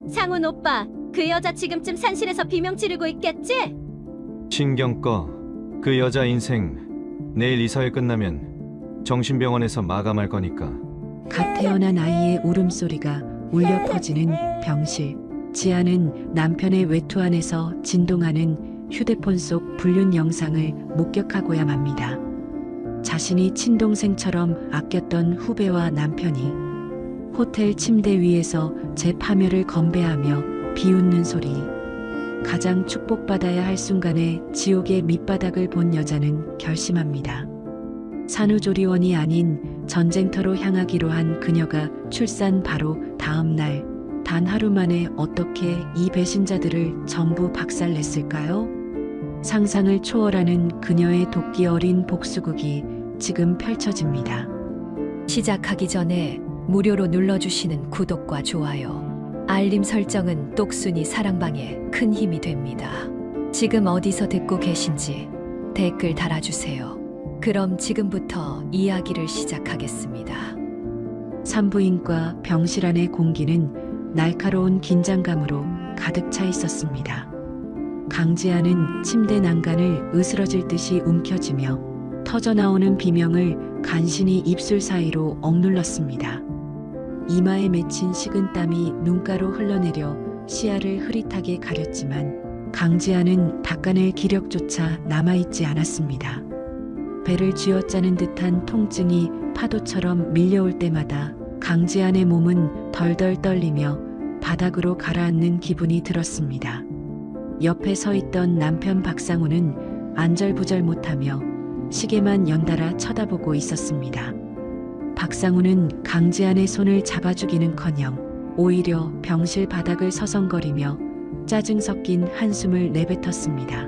상훈 오빠, 그 여자 지금쯤 산실에서 비명 지르고 있겠지? 신경 꺼. 그 여자 인생 내일 이사회 끝나면 정신병원에서 마감할 거니까. 갓 태어난 아이의 울음소리가 울려 퍼지는 병실. 지아는 남편의 외투 안에서 진동하는 휴대폰 속 불륜 영상을 목격하고야 맙니다. 자신이 친동생처럼 아꼈던 후배와 남편이 호텔 침대 위에서 제 파멸을 건배하며 비웃는 소리. 가장 축복받아야 할 순간에 지옥의 밑바닥을 본 여자는 결심합니다. 산후조리원이 아닌 전쟁터로 향하기로 한 그녀가 출산 바로 다음 날, 단 하루 만에 어떻게 이 배신자들을 전부 박살냈을까요? 상상을 초월하는 그녀의 도끼 어린 복수극이 지금 펼쳐집니다. 시작하기 전에 무료로 눌러주시는 구독과 좋아요, 알림 설정은 똑순이 사랑방에 큰 힘이 됩니다. 지금 어디서 듣고 계신지 댓글 달아주세요. 그럼 지금부터 이야기를 시작하겠습니다. 산부인과 병실 안의 공기는 날카로운 긴장감으로 가득 차 있었습니다. 강지아는 침대 난간을 으스러질 듯이 움켜쥐며 터져나오는 비명을 간신히 입술 사이로 억눌렀습니다. 이마에 맺힌 식은땀이 눈가로 흘러내려 시야를 흐릿하게 가렸지만 강지아는 닦아낼 기력조차 남아있지 않았습니다. 배를 쥐어짜는 듯한 통증이 파도처럼 밀려올 때마다 강지안의 몸은 덜덜 떨리며 바닥으로 가라앉는 기분이 들었습니다. 옆에 서 있던 남편 박상우는 안절부절 못하며 시계만 연달아 쳐다보고 있었습니다. 박상우는 강지안의 손을 잡아주기는커녕 오히려 병실 바닥을 서성거리며 짜증 섞인 한숨을 내뱉었습니다.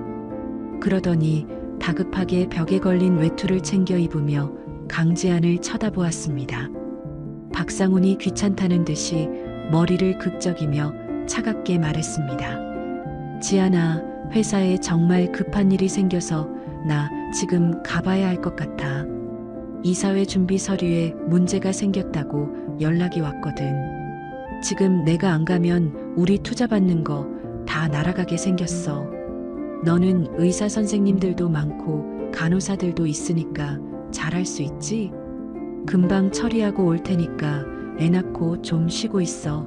그러더니 다급하게 벽에 걸린 외투를 챙겨 입으며 강지안을 쳐다보았습니다. 박상훈이 귀찮다는 듯이 머리를 극적이며 차갑게 말했습니다. 지안아, 회사에 정말 급한 일이 생겨서 나 지금 가봐야 할 것 같아. 이사회 준비 서류에 문제가 생겼다고 연락이 왔거든. 지금 내가 안 가면 우리 투자 받는 거 다 날아가게 생겼어. 너는 의사 선생님들도 많고 간호사들도 있으니까 잘할 수 있지? 금방 처리하고 올 테니까 애 낳고 좀 쉬고 있어.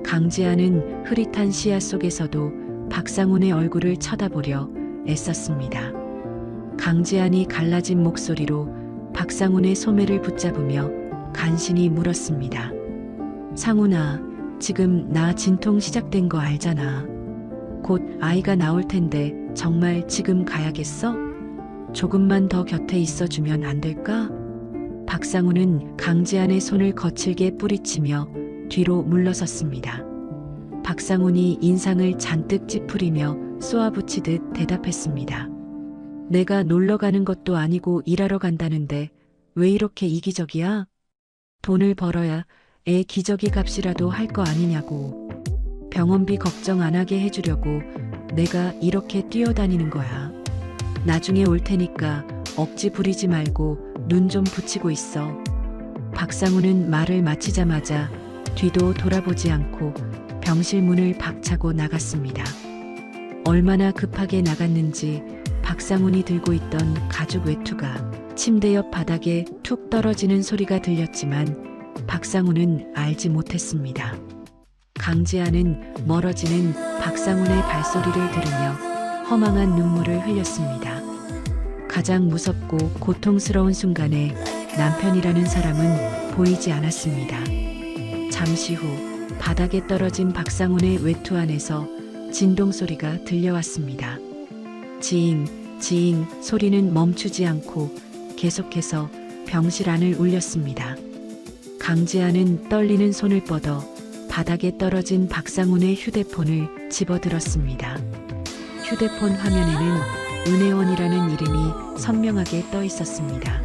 강지아는 흐릿한 시야 속에서도 박상훈의 얼굴을 쳐다보려 애썼습니다. 강지안이 갈라진 목소리로 박상훈의 소매를 붙잡으며 간신히 물었습니다. 상훈아, 지금 나 진통 시작된 거 알잖아. 곧 아이가 나올 텐데 정말 지금 가야겠어? 조금만 더 곁에 있어주면 안 될까? 박상우는 강지안의 손을 거칠게 뿌리치며 뒤로 물러섰습니다. 박상훈이 인상을 잔뜩 찌푸리며 쏘아붙이듯 대답했습니다. 내가 놀러 가는 것도 아니고 일하러 간다는데 왜 이렇게 이기적이야? 돈을 벌어야 애 기저귀 값이라도 할 거 아니냐고. 병원비 걱정 안 하게 해주려고 내가 이렇게 뛰어다니는 거야. 나중에 올 테니까 억지 부리지 말고 눈 좀 붙이고 있어. 박상우는 말을 마치자마자 뒤도 돌아보지 않고 병실 문을 박차고 나갔습니다. 얼마나 급하게 나갔는지 박상훈이 들고 있던 가죽 외투가 침대 옆 바닥에 툭 떨어지는 소리가 들렸지만 박상훈은 알지 못했습니다. 강지아는 멀어지는 박상훈의 발소리를 들으며 허망한 눈물을 흘렸습니다. 가장 무섭고 고통스러운 순간에 남편이라는 사람은 보이지 않았습니다. 잠시 후 바닥에 떨어진 박상훈의 외투 안에서 진동 소리가 들려왔습니다. 지잉, 지잉 소리는 멈추지 않고 계속해서 병실 안을 울렸습니다. 강지아는 떨리는 손을 뻗어 바닥에 떨어진 박상훈의 휴대폰을 집어들었습니다. 휴대폰 화면에는 은혜원이라는 이름이 선명하게 떠 있었습니다.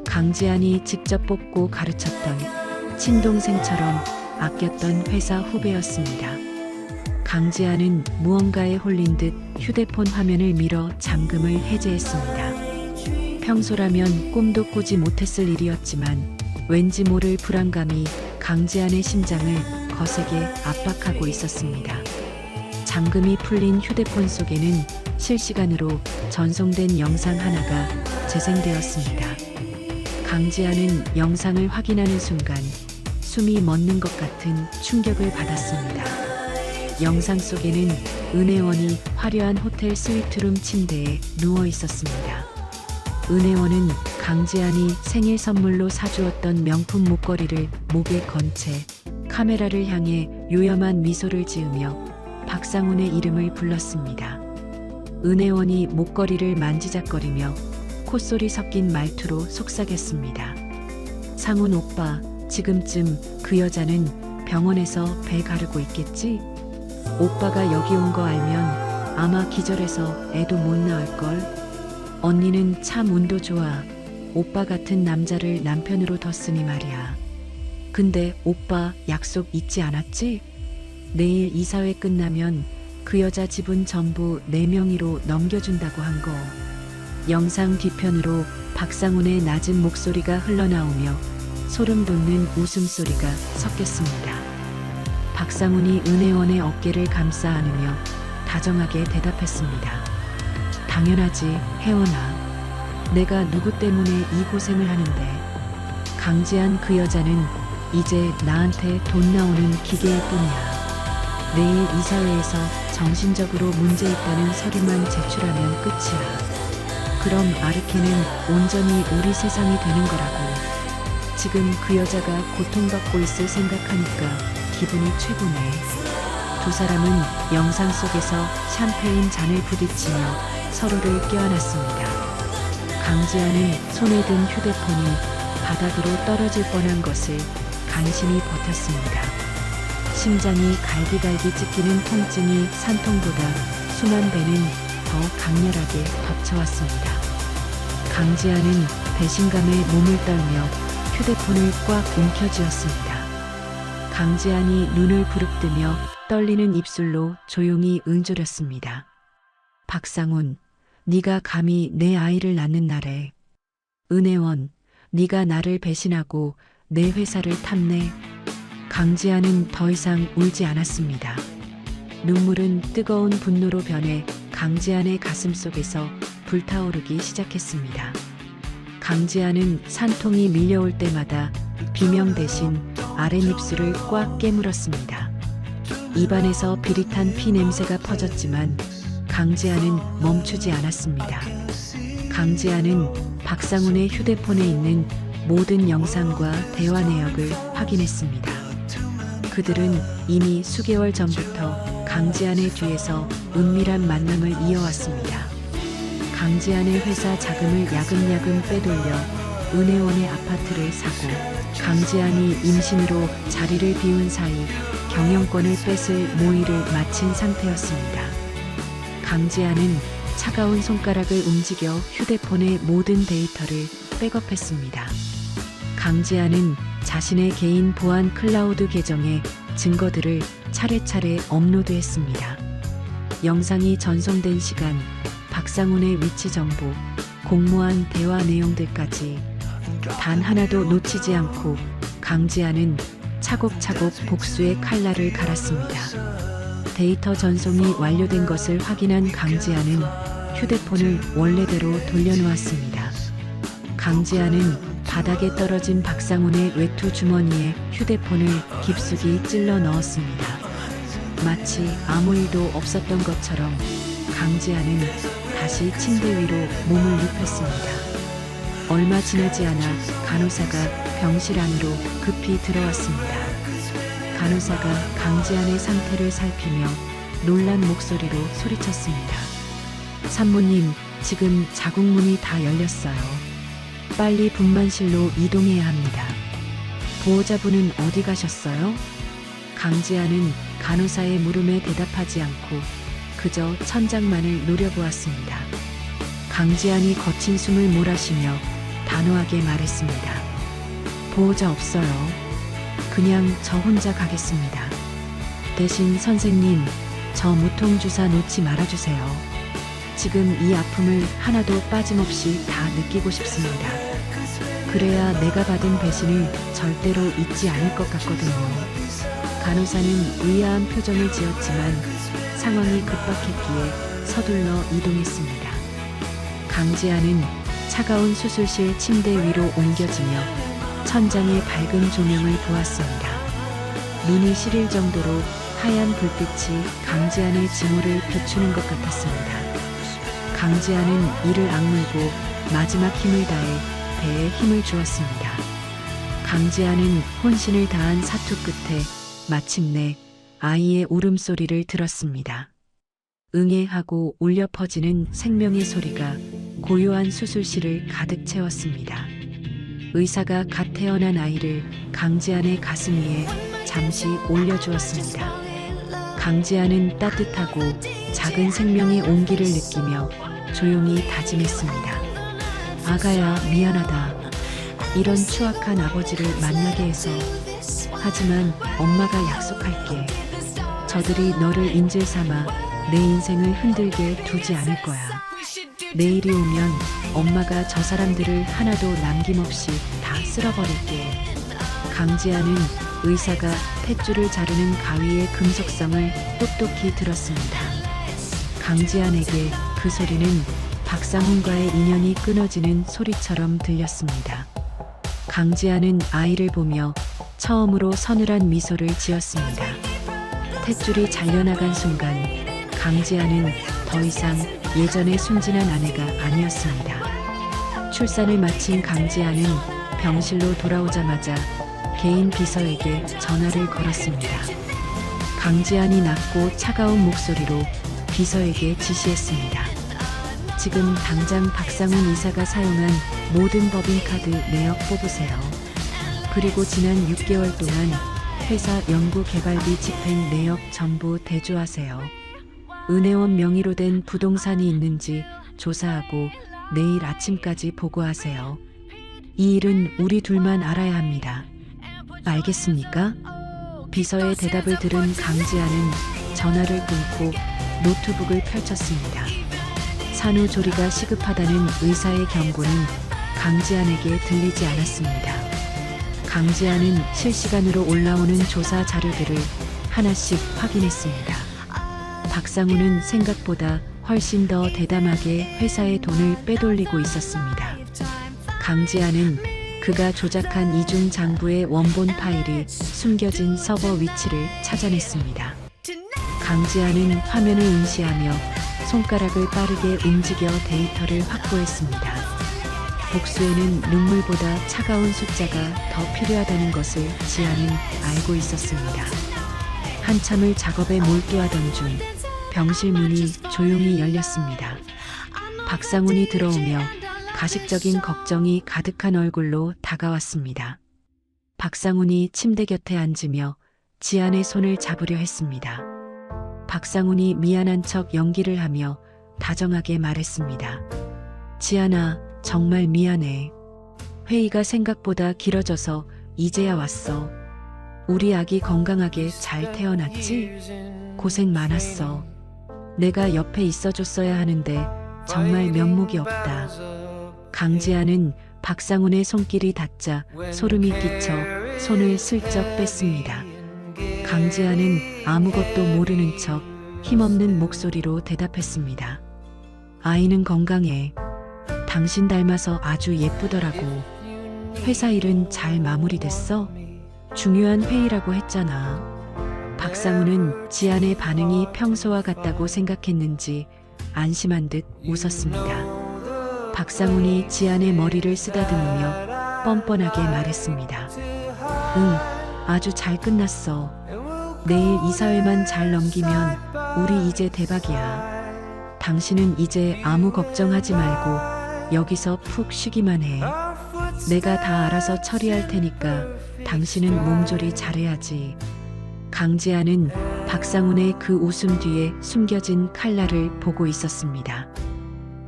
강지안이 직접 뽑고 가르쳤던 친동생처럼 아꼈던 회사 후배였습니다. 강지아는 무언가에 홀린 듯 휴대폰 화면을 밀어 잠금을 해제했습니다. 평소라면 꿈도 꾸지 못했을 일이었지만 왠지 모를 불안감이 강지안의 심장을 거세게 압박하고 있었습니다. 잠금이 풀린 휴대폰 속에는 실시간으로 전송된 영상 하나가 재생되었습니다. 강지아는 영상을 확인하는 순간 숨이 멎는 것 같은 충격을 받았습니다. 영상 속에는 은혜원이 화려한 호텔 스위트룸 침대에 누워 있었습니다. 은혜원은 강지안이 생일 선물로 사주었던 명품 목걸이를 목에 건 채 카메라를 향해 요염한 미소를 지으며 박상훈의 이름을 불렀습니다. 은혜원이 목걸이를 만지작거리며 콧소리 섞인 말투로 속삭였습니다. 상훈 오빠, 지금쯤 그 여자는 병원에서 배 가르고 있겠지? 오빠가 여기 온 거 알면 아마 기절해서 애도 못 낳을걸? 언니는 참 운도 좋아. 오빠 같은 남자를 남편으로 뒀으니 말이야. 근데 오빠 약속 잊지 않았지? 내일 이사회 끝나면 그 여자 집은 전부 내 명의로 넘겨준다고 한 거. 영상 뒤편으로 박상훈의 낮은 목소리가 흘러나오며 소름 돋는 웃음소리가 섞였습니다. 박상훈이 은혜원의 어깨를 감싸 안으며 다정하게 대답했습니다. 당연하지, 혜원아. 내가 누구 때문에 이 고생을 하는데. 강지한 그 여자는 이제 나한테 돈 나오는 기계일 뿐이야. 내일 이사회에서 정신적으로 문제 있다는 서류만 제출하면 끝이야. 그럼 아르케는 온전히 우리 세상이 되는 거라고. 지금 그 여자가 고통받고 있을 생각하니까 기분이 최고네. 두 사람은 영상 속에서 샴페인 잔을 부딪히며 서로를 껴안았습니다. 강지아는 손에 든 휴대폰이 바닥으로 떨어질 뻔한 것을 간신히 버텼습니다. 심장이 갈기갈기 찢기는 통증이 산통보다 순한 배는 더 강렬하게 덮쳐왔습니다. 강지아는 배신감에 몸을 떨며 휴대폰을 꽉 움켜쥐었습니다. 강지안이 눈을 부릅뜨며 떨리는 입술로 조용히 응조렸습니다. 박상훈, 네가 감히 내 아이를 낳는 날에. 은혜원, 네가 나를 배신하고 내 회사를 탐내. 강지아는 더 이상 울지 않았습니다. 눈물은 뜨거운 분노로 변해 강지안의 가슴 속에서 불타오르기 시작했습니다. 강지아는 산통이 밀려올 때마다 비명 대신 아랫입술을 꽉 깨물었습니다. 입안에서 비릿한 피 냄새가 퍼졌지만 강지아는 멈추지 않았습니다. 강지아는 박상훈의 휴대폰에 있는 모든 영상과 대화 내역을 확인했습니다. 그들은 이미 수개월 전부터 강지안의 뒤에서 은밀한 만남을 이어왔습니다. 강지안의 회사 자금을 야금야금 빼돌려 은혜원의 아파트를 사고 강지안이 임신으로 자리를 비운 사이 경영권을 뺏을 모의를 마친 상태였습니다. 강지안은 차가운 손가락을 움직여 휴대폰의 모든 데이터를 백업했습니다. 강지안은 자신의 개인 보안 클라우드 계정에 증거들을 차례차례 업로드했습니다. 영상이 전송된 시간, 박상훈의 위치 정보, 공모한 대화 내용들까지 단 하나도 놓치지 않고 강지아는 차곡차곡 복수의 칼날을 갈았습니다. 데이터 전송이 완료된 것을 확인한 강지아는 휴대폰을 원래대로 돌려놓았습니다. 강지아는 바닥에 떨어진 박상훈의 외투 주머니에 휴대폰을 깊숙이 찔러 넣었습니다. 마치 아무 일도 없었던 것처럼 강지아는 다시 침대 위로 몸을 눕혔습니다. 얼마 지나지 않아 간호사가 병실 안으로 급히 들어왔습니다. 간호사가 강지안의 상태를 살피며 놀란 목소리로 소리쳤습니다. 산모님, 지금 자궁문이 다 열렸어요. 빨리 분만실로 이동해야 합니다. 보호자분은 어디 가셨어요? 강지아는 간호사의 물음에 대답하지 않고 그저 천장만을 노려보았습니다. 강지안이 거친 숨을 몰아쉬며 단호하게 말했습니다. 보호자 없어요. 그냥 저 혼자 가겠습니다. 대신 선생님, 저 무통주사 놓지 말아주세요. 지금 이 아픔을 하나도 빠짐없이 다 느끼고 싶습니다. 그래야 내가 받은 배신을 절대로 잊지 않을 것 같거든요. 간호사는 의아한 표정을 지었지만 상황이 급박했기에 서둘러 이동했습니다. 강지아는 차가운 수술실 침대 위로 옮겨지며 천장에 밝은 조명을 보았습니다. 눈이 시릴 정도로 하얀 불빛이 강지안의 징후를 비추는 것 같았습니다. 강지아는 이를 악물고 마지막 힘을 다해 배에 힘을 주었습니다. 강지아는 혼신을 다한 사투 끝에 마침내 아이의 울음소리를 들었습니다. 응애 하고 울려 퍼지는 생명의 소리가 고요한 수술실을 가득 채웠습니다. 의사가 갓 태어난 아이를 강지안의 가슴 위에 잠시 올려주었습니다. 강지아는 따뜻하고 작은 생명의 온기를 느끼며 조용히 다짐했습니다. 아가야, 미안하다. 이런 추악한 아버지를 만나게 해서. 하지만 엄마가 약속할게. 저들이 너를 인질 삼아 내 인생을 흔들게 두지 않을 거야. 내일이 오면 엄마가 저 사람들을 하나도 남김없이 다 쓸어버릴게. 강지아는 의사가 탯줄을 자르는 가위의 금속성을 똑똑히 들었습니다. 강지안에게 그 소리는 박상훈과의 인연이 끊어지는 소리처럼 들렸습니다. 강지안은 아이를 보며 처음으로 서늘한 미소를 지었습니다. 탯줄이 잘려나간 순간 강지안은 더 이상 예전의 순진한 아내가 아니었습니다. 출산을 마친 강지안은 병실로 돌아오자마자 개인 비서에게 전화를 걸었습니다. 강지안이 낮고 차가운 목소리로 비서에게 지시했습니다. 지금 당장 박상훈 의사가 사용한 모든 법인카드 내역 뽑으세요. 그리고 지난 6개월 동안 회사 연구개발비 집행 내역 전부 대조하세요. 은혜원 명의로 된 부동산이 있는지 조사하고 내일 아침까지 보고하세요. 이 일은 우리 둘만 알아야 합니다. 알겠습니까? 비서의 대답을 들은 강지아는 전화를 끊고 노트북을 펼쳤습니다. 산후조리가 시급하다는 의사의 경고는 강지안에게 들리지 않았습니다. 강지안은 실시간으로 올라오는 조사 자료들을 하나씩 확인했습니다. 박상훈은 생각보다 훨씬 더 대담하게 회사의 돈을 빼돌리고 있었습니다. 강지안은 그가 조작한 이중 장부의 원본 파일이 숨겨진 서버 위치를 찾아냈습니다. 강지안은 화면을 응시하며 손가락을 빠르게 움직여 데이터를 확보했습니다. 복수에는 눈물보다 차가운 숫자가 더 필요하다는 것을 지안은 알고 있었습니다. 한참을 작업에 몰두하던 중 병실 문이 조용히 열렸습니다. 박상훈이 들어오며 가식적인 걱정이 가득한 얼굴로 다가왔습니다. 박상훈이 침대 곁에 앉으며 지안의 손을 잡으려 했습니다. 박상훈이 미안한 척 연기를 하며 다정하게 말했습니다. 지안아, 정말 미안해. 회의가 생각보다 길어져서 이제야 왔어. 우리 아기 건강하게 잘 태어났지? 고생 많았어. 내가 옆에 있어줬어야 하는데 정말 면목이 없다. 강지아는 박상훈의 손길이 닿자 소름이 끼쳐 손을 슬쩍 뺐습니다. 강지아는 아무것도 모르는 척 힘없는 목소리로 대답했습니다. 아이는 건강해. 당신 닮아서 아주 예쁘더라고. 회사 일은 잘 마무리됐어? 중요한 회의라고 했잖아. 박상훈은 지안의 반응이 평소와 같다고 생각했는지 안심한 듯 웃었습니다. 박상훈이 지안의 머리를 쓰다듬으며 뻔뻔하게 말했습니다. 응, 아주 잘 끝났어. 내일 이사회만 잘 넘기면 우리 이제 대박이야. 당신은 이제 아무 걱정하지 말고 여기서 푹 쉬기만 해. 내가 다 알아서 처리할 테니까 당신은 몸조리 잘해야지. 강지아는 박상훈의 그 웃음 뒤에 숨겨진 칼날을 보고 있었습니다.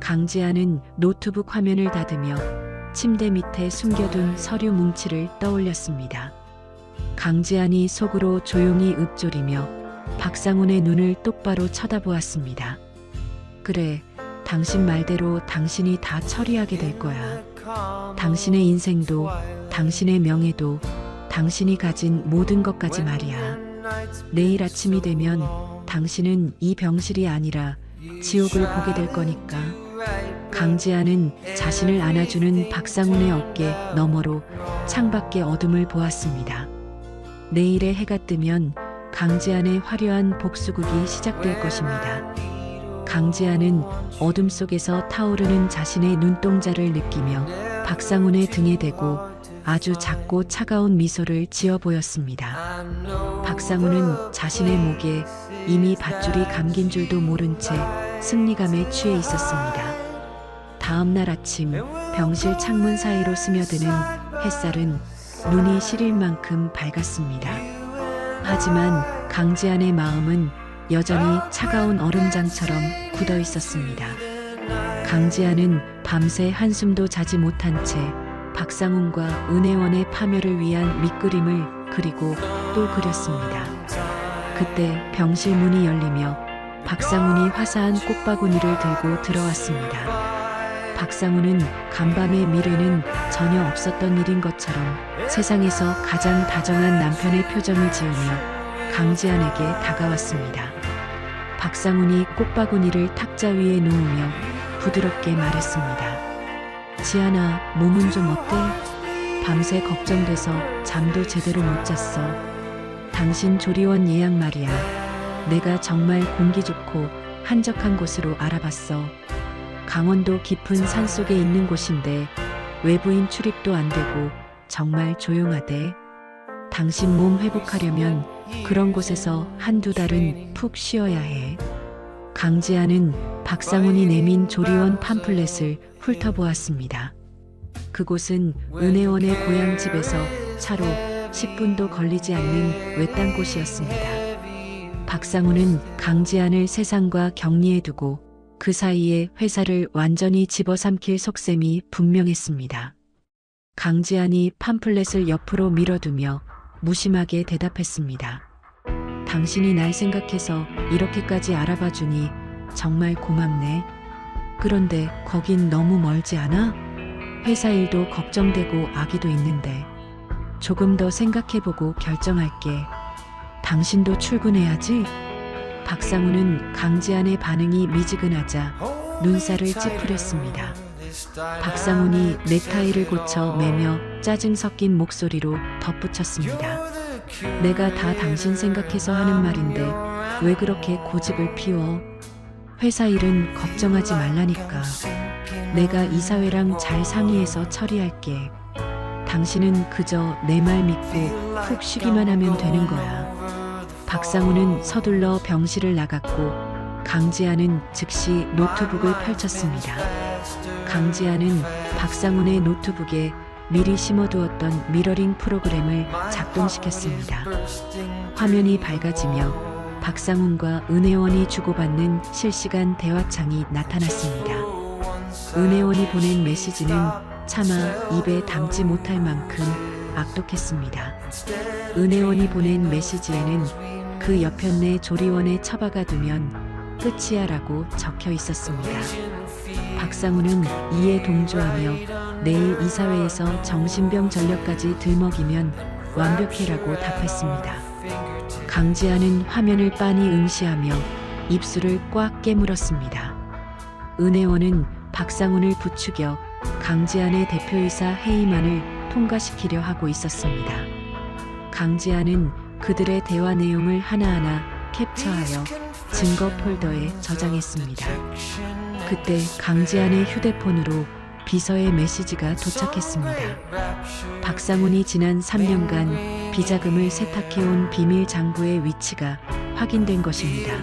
강지아는 노트북 화면을 닫으며 침대 밑에 숨겨둔 서류 뭉치를 떠올렸습니다. 강지안이 속으로 조용히 읊조리며 박상훈의 눈을 똑바로 쳐다보았습니다. 그래, 당신 말대로 당신이 다 처리하게 될 거야. 당신의 인생도, 당신의 명예도, 당신이 가진 모든 것까지 말이야. 내일 아침이 되면 당신은 이 병실이 아니라 지옥을 보게 될 거니까. 강지아는 자신을 안아주는 박상훈의 어깨 너머로 창밖의 어둠을 보았습니다. 내일의 해가 뜨면 강지안의 화려한 복수극이 시작될 것입니다. 강지아는 어둠 속에서 타오르는 자신의 눈동자를 느끼며 박상훈의 등에 대고 아주 작고 차가운 미소를 지어 보였습니다. 박상훈은 자신의 목에 이미 밧줄이 감긴 줄도 모른 채 승리감에 취해 있었습니다. 다음 날 아침 병실 창문 사이로 스며드는 햇살은 눈이 시릴 만큼 밝았습니다. 하지만 강지안의 마음은 여전히 차가운 얼음장처럼 굳어 있었습니다. 강지안은 밤새 한숨도 자지 못한 채 박상훈과 은혜원의 파멸을 위한 밑그림을 그리고 또 그렸습니다. 그때 병실 문이 열리며 박상훈이 화사한 꽃바구니를 들고 들어왔습니다. 박상훈은 간밤의 미래는 전혀 없었던 일인 것처럼 세상에서 가장 다정한 남편의 표정을 지으며 강지안에게 다가왔습니다. 박상훈이 꽃바구니를 탁자 위에 놓으며 부드럽게 말했습니다. 지안아, 몸은 좀 어때? 밤새 걱정돼서 잠도 제대로 못 잤어. 당신 조리원 예약 말이야. 내가 정말 공기 좋고 한적한 곳으로 알아봤어. 강원도 깊은 산속에 있는 곳인데 외부인 출입도 안 되고 정말 조용하대. 당신 몸 회복하려면 그런 곳에서 한두 달은 푹 쉬어야 해. 강지아는 박상훈이 내민 조리원 팜플렛을 훑어보았습니다. 그곳은 은혜원의 고향집에서 차로 10분도 걸리지 않는 외딴 곳이었습니다. 박상훈은 강지안을 세상과 격리해 두고 그 사이에 회사를 완전히 집어삼킬 속셈이 분명했습니다. 강지안이 팜플렛을 옆으로 밀어두며 무심하게 대답했습니다. 당신이 날 생각해서 이렇게까지 알아봐주니 정말 고맙네. 그런데 거긴 너무 멀지 않아? 회사 일도 걱정되고 아기도 있는데. 조금 더 생각해보고 결정할게. 당신도 출근해야지. 박상훈은 강지안의 반응이 미지근하자 눈살을 찌푸렸습니다. 박상훈이 넥타이를 고쳐 매며 짜증 섞인 목소리로 덧붙였습니다. 내가 다 당신 생각해서 하는 말인데 왜 그렇게 고집을 피워? 회사 일은 걱정하지 말라니까. 내가 이사회랑 잘 상의해서 처리할게. 당신은 그저 내 말 믿고 푹 쉬기만 하면 되는 거야. 박상훈은 서둘러 병실을 나갔고 강지아는 즉시 노트북을 펼쳤습니다. 강지아는 박상훈의 노트북에 미리 심어두었던 미러링 프로그램을 작동시켰습니다. 화면이 밝아지며 박상훈과 은혜원이 주고받는 실시간 대화창이 나타났습니다. 은혜원이 보낸 메시지는 차마 입에 담지 못할 만큼 악독했습니다. 은혜원이 보낸 메시지에는 그 여편네 조리원에 처박아 두면 끝이야 라고 적혀 있었습니다. 박상훈은 이에 동조하며 내일 이사회에서 정신병 전력까지 들먹이면 완벽해라고 답했습니다. 강지아는 화면을 빤히 응시하며 입술을 꽉 깨물었습니다. 은혜원은 박상훈을 부추겨 강지안의 대표이사 회의만을 통과시키려 하고 있었습니다. 강지안은 그들의 대화 내용을 하나하나 캡처하여 증거 폴더에 저장했습니다. 그때 강지안의 휴대폰으로 비서의 메시지가 도착했습니다. 박상훈이 지난 3년간 비자금을 세탁해온 비밀 장부의 위치가 확인된 것입니다.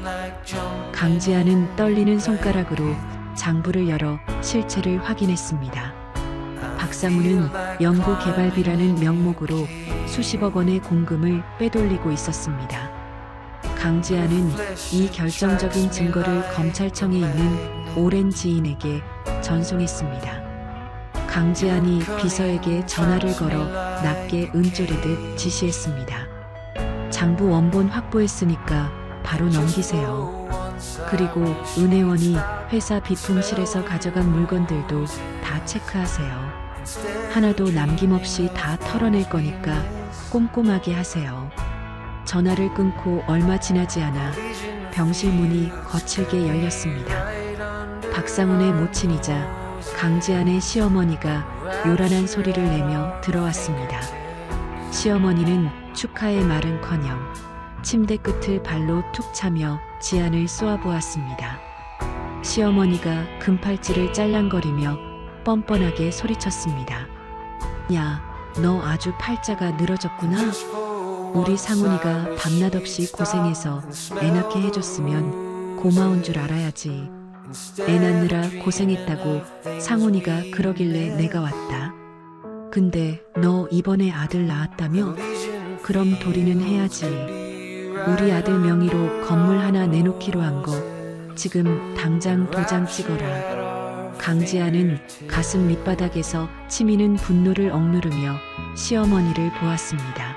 강지안은 떨리는 손가락으로 장부를 열어 실체를 확인했습니다. 박상훈은 연구개발비라는 명목으로 수십억 원의 공금을 빼돌리고 있었습니다. 강지안은 이 결정적인 증거를 검찰청에 있는 오랜 지인에게 전송했습니다. 강지안이 비서에게 전화를 걸어 낮게 은쪼리듯 지시했습니다. 장부 원본 확보했으니까 바로 넘기세요. 그리고 은혜원이 회사 비품실에서 가져간 물건들도 다 체크하세요. 하나도 남김없이 다 털어낼 거니까 꼼꼼하게 하세요. 전화를 끊고 얼마 지나지 않아 병실 문이 거칠게 열렸습니다. 박상훈의 모친이자 강지안의 시어머니가 요란한 소리를 내며 들어왔습니다. 시어머니는 축하의 말은커녕 침대 끝을 발로 툭 차며 지안을 쏘아보았습니다. 시어머니가 금팔찌를 짤랑거리며 뻔뻔하게 소리쳤습니다. 야, 너 아주 팔자가 늘어졌구나. 우리 상훈이가 밤낮 없이 고생해서 애 낳게 해줬으면 고마운 줄 알아야지. 애 낳느라 고생했다고 상훈이가 그러길래 내가 왔다. 근데 너 이번에 아들 낳았다며? 그럼 도리는 해야지. 우리 아들 명의로 건물 하나 내놓기로 한 거 지금 당장 도장 찍어라. 강지아는 가슴 밑바닥에서 치미는 분노를 억누르며 시어머니를 보았습니다.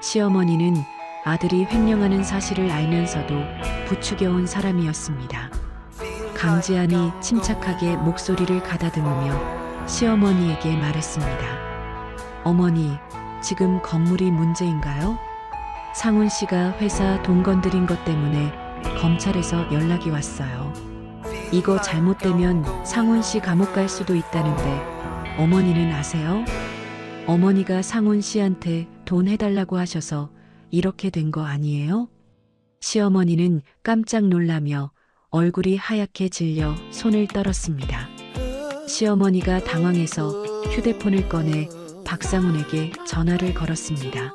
시어머니는 아들이 횡령하는 사실을 알면서도 부추겨온 사람이었습니다. 강지안이 침착하게 목소리를 가다듬으며 시어머니에게 말했습니다. 어머니, 지금 건물이 문제인가요? 상훈 씨가 회사 돈 건드린 것 때문에 검찰에서 연락이 왔어요. 이거 잘못되면 상훈 씨 감옥 갈 수도 있다는데 어머니는 아세요? 어머니가 상훈 씨한테 돈 해달라고 하셔서 이렇게 된 거 아니에요? 시어머니는 깜짝 놀라며 얼굴이 하얗게 질려 손을 떨었습니다. 시어머니가 당황해서 휴대폰을 꺼내 박상훈에게 전화를 걸었습니다.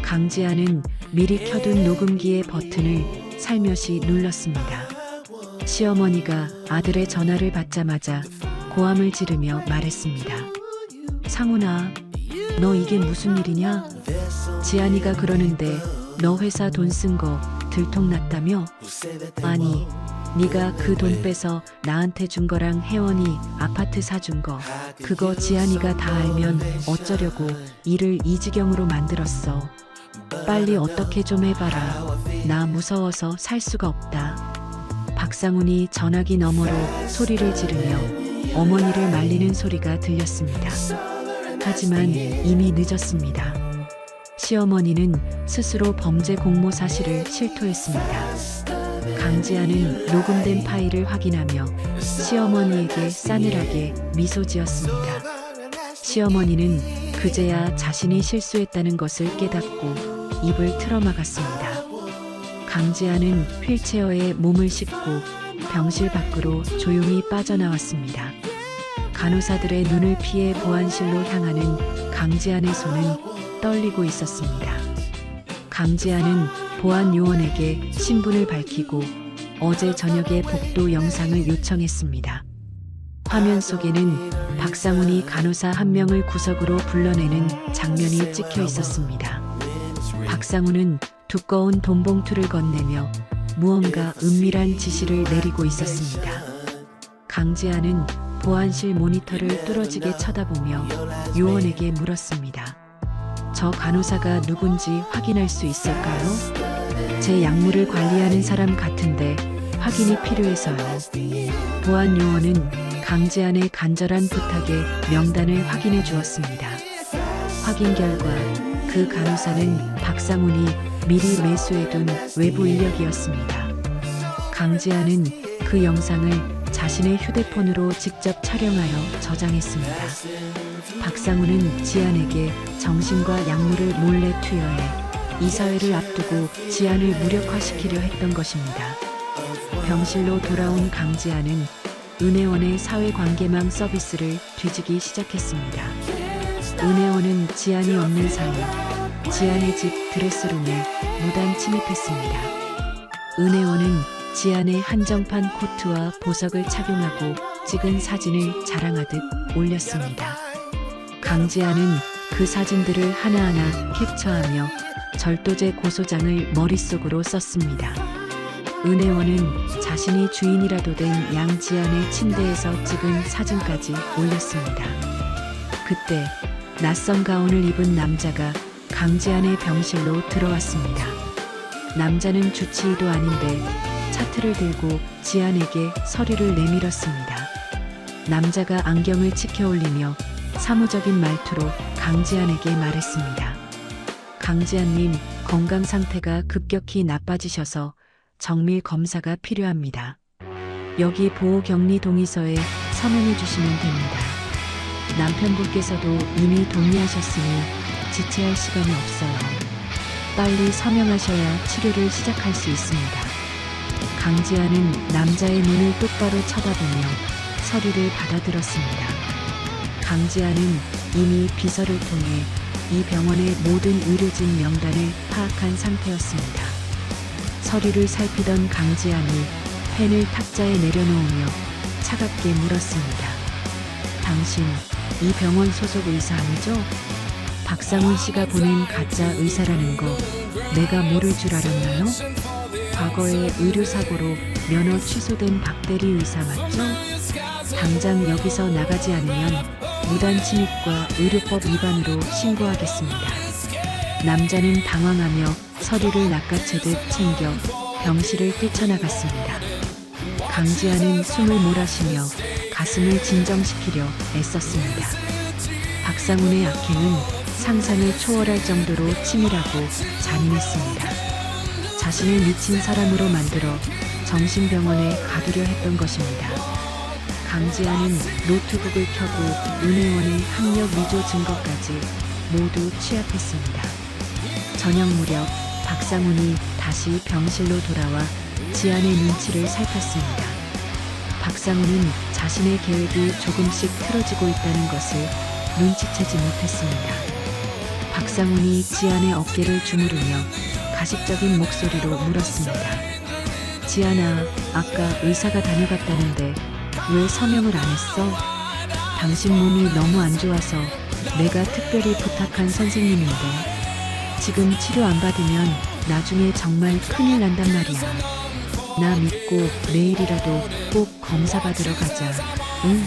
강지아는 미리 켜둔 녹음기의 버튼을 살며시 눌렀습니다. 시어머니가 아들의 전화를 받자마자 고함을 지르며 말했습니다. 상훈아, 너 이게 무슨 일이냐? 지안이가 그러는데 너 회사 돈 쓴 거 들통났다며? 아니, 네가 그 돈 빼서 나한테 준 거랑 혜원이 아파트 사준 거 그거 지안이가 다 알면 어쩌려고 일을 이 지경으로 만들었어. 빨리 어떻게 좀 해봐라. 나 무서워서 살 수가 없다. 박상훈이 전화기 너머로 소리를 지르며 어머니를 말리는 소리가 들렸습니다. 하지만 이미 늦었습니다. 시어머니는 스스로 범죄 공모 사실을 실토했습니다. 강지아는 녹음된 파일을 확인하며 시어머니에게 싸늘하게 미소 지었습니다. 시어머니는 그제야 자신이 실수했다는 것을 깨닫고 입을 틀어막았습니다. 강지아는 휠체어에 몸을 싣고 병실 밖으로 조용히 빠져나왔습니다. 간호사들의 눈을 피해 보안실로 향하는 강지안의 손은 떨리고 있었습니다. 강지안은 보안 요원에게 신분을 밝히고 어제 저녁의 복도 영상을 요청했습니다. 화면 속에는 박상훈이 간호사 한 명을 구석으로 불러내는 장면이 찍혀 있었습니다. 박상훈은 두꺼운 돈봉투를 건네며 무언가 은밀한 지시를 내리고 있었습니다. 강지아는 보안실 모니터를 뚫어지게 쳐다보며 요원에게 물었습니다. 저 간호사가 누군지 확인할 수 있을까요? 제 약물을 관리하는 사람 같은데 확인이 필요해서요. 보안 요원은 강지안의 간절한 부탁에 명단을 확인해 주었습니다. 확인 결과 그 간호사는 박상훈이 미리 매수해둔 외부 인력이었습니다. 강지안은 그 영상을 자신의 휴대폰으로 직접 촬영하여 저장했습니다. 박상훈은 지안에게 정신과 약물을 몰래 투여해 이사회를 앞두고 지안을 무력화시키려 했던 것입니다. 병실로 돌아온 강지안은 은혜원의 사회관계망 서비스를 뒤지기 시작했습니다. 은혜원은 지안이 없는 사이 지안의 집 드레스룸에 무단 침입했습니다. 은혜원은 지안의 한정판 코트와 보석을 착용하고 찍은 사진을 자랑하듯 올렸습니다. 강지안은 그 사진들을 하나하나 캡처하며 절도죄 고소장을 머릿속으로 썼습니다. 은혜원은 자신이 주인이라도 된 양지안의 침대에서 찍은 사진까지 올렸습니다. 그때 낯선 가운을 입은 남자가 강지안의 병실로 들어왔습니다. 남자는 주치의도 아닌데 차트를 들고 지안에게 서류를 내밀었습니다. 남자가 안경을 치켜 올리며 사무적인 말투로 강지안에게 말했습니다. 강지안님, 건강 상태가 급격히 나빠지셔서 정밀 검사가 필요합니다. 여기 보호격리 동의서에 서명해 주시면 됩니다. 남편분께서도 이미 동의하셨으니 지체할 시간이 없어요. 빨리 서명하셔야 치료를 시작할 수 있습니다. 강지아는 남자의 눈을 똑바로 쳐다보며 서류를 받아들었습니다. 강지아는 이미 비서를 통해 이 병원의 모든 의료진 명단을 파악한 상태였습니다. 서류를 살피던 강지아는 펜을 탁자에 내려놓으며 차갑게 물었습니다. 당신 이 병원 소속 의사 아니죠? 박상훈 씨가 보낸 가짜 의사라는 거 내가 모를 줄 알았나요? 과거에 의료사고로 면허 취소된 박대리 의사 맞죠? 당장 여기서 나가지 않으면 무단 침입과 의료법 위반으로 신고하겠습니다. 남자는 당황하며 서류를 낚아채듯 챙겨 병실을 뛰쳐나갔습니다. 강지아는 숨을 몰아쉬며 가슴을 진정시키려 애썼습니다. 박상훈의 악행은 상상을 초월할 정도로 치밀하고 잔인했습니다. 자신을 미친 사람으로 만들어 정신병원에 가두려 했던 것입니다. 강지아는 노트북을 켜고 은혜원의 학력 위조 증거까지 모두 취합했습니다. 저녁 무렵 박상훈이 다시 병실로 돌아와 지안의 눈치를 살폈습니다. 박상훈은 자신의 계획이 조금씩 틀어지고 있다는 것을 눈치채지 못했습니다. 박상훈이 지안의 어깨를 주무르며 가식적인 목소리로 물었습니다. 지안아, 아까 의사가 다녀갔다는데 왜 서명을 안 했어? 당신 몸이 너무 안 좋아서 내가 특별히 부탁한 선생님인데 지금 치료 안 받으면 나중에 정말 큰일 난단 말이야. 나 믿고 내일이라도 꼭 검사 받으러 가자. 응?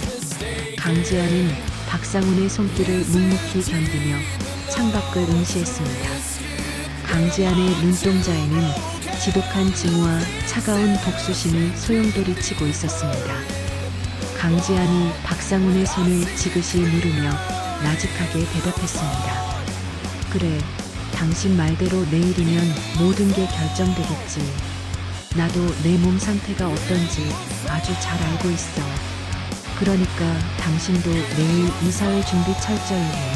강지아는 박상훈의 손길을 묵묵히 견디며 창밖을 응시했습니다. 강지안의 눈동자에는 지독한 징후와 차가운 복수심이 소용돌이치고 있었습니다. 강지안이 박상훈의 손을 지그시 누르며 나직하게 대답했습니다. 그래, 당신 말대로 내일이면 모든 게 결정되겠지. 나도 내 몸 상태가 어떤지 아주 잘 알고 있어. 그러니까 당신도 내일 이사회 준비 철저히 해.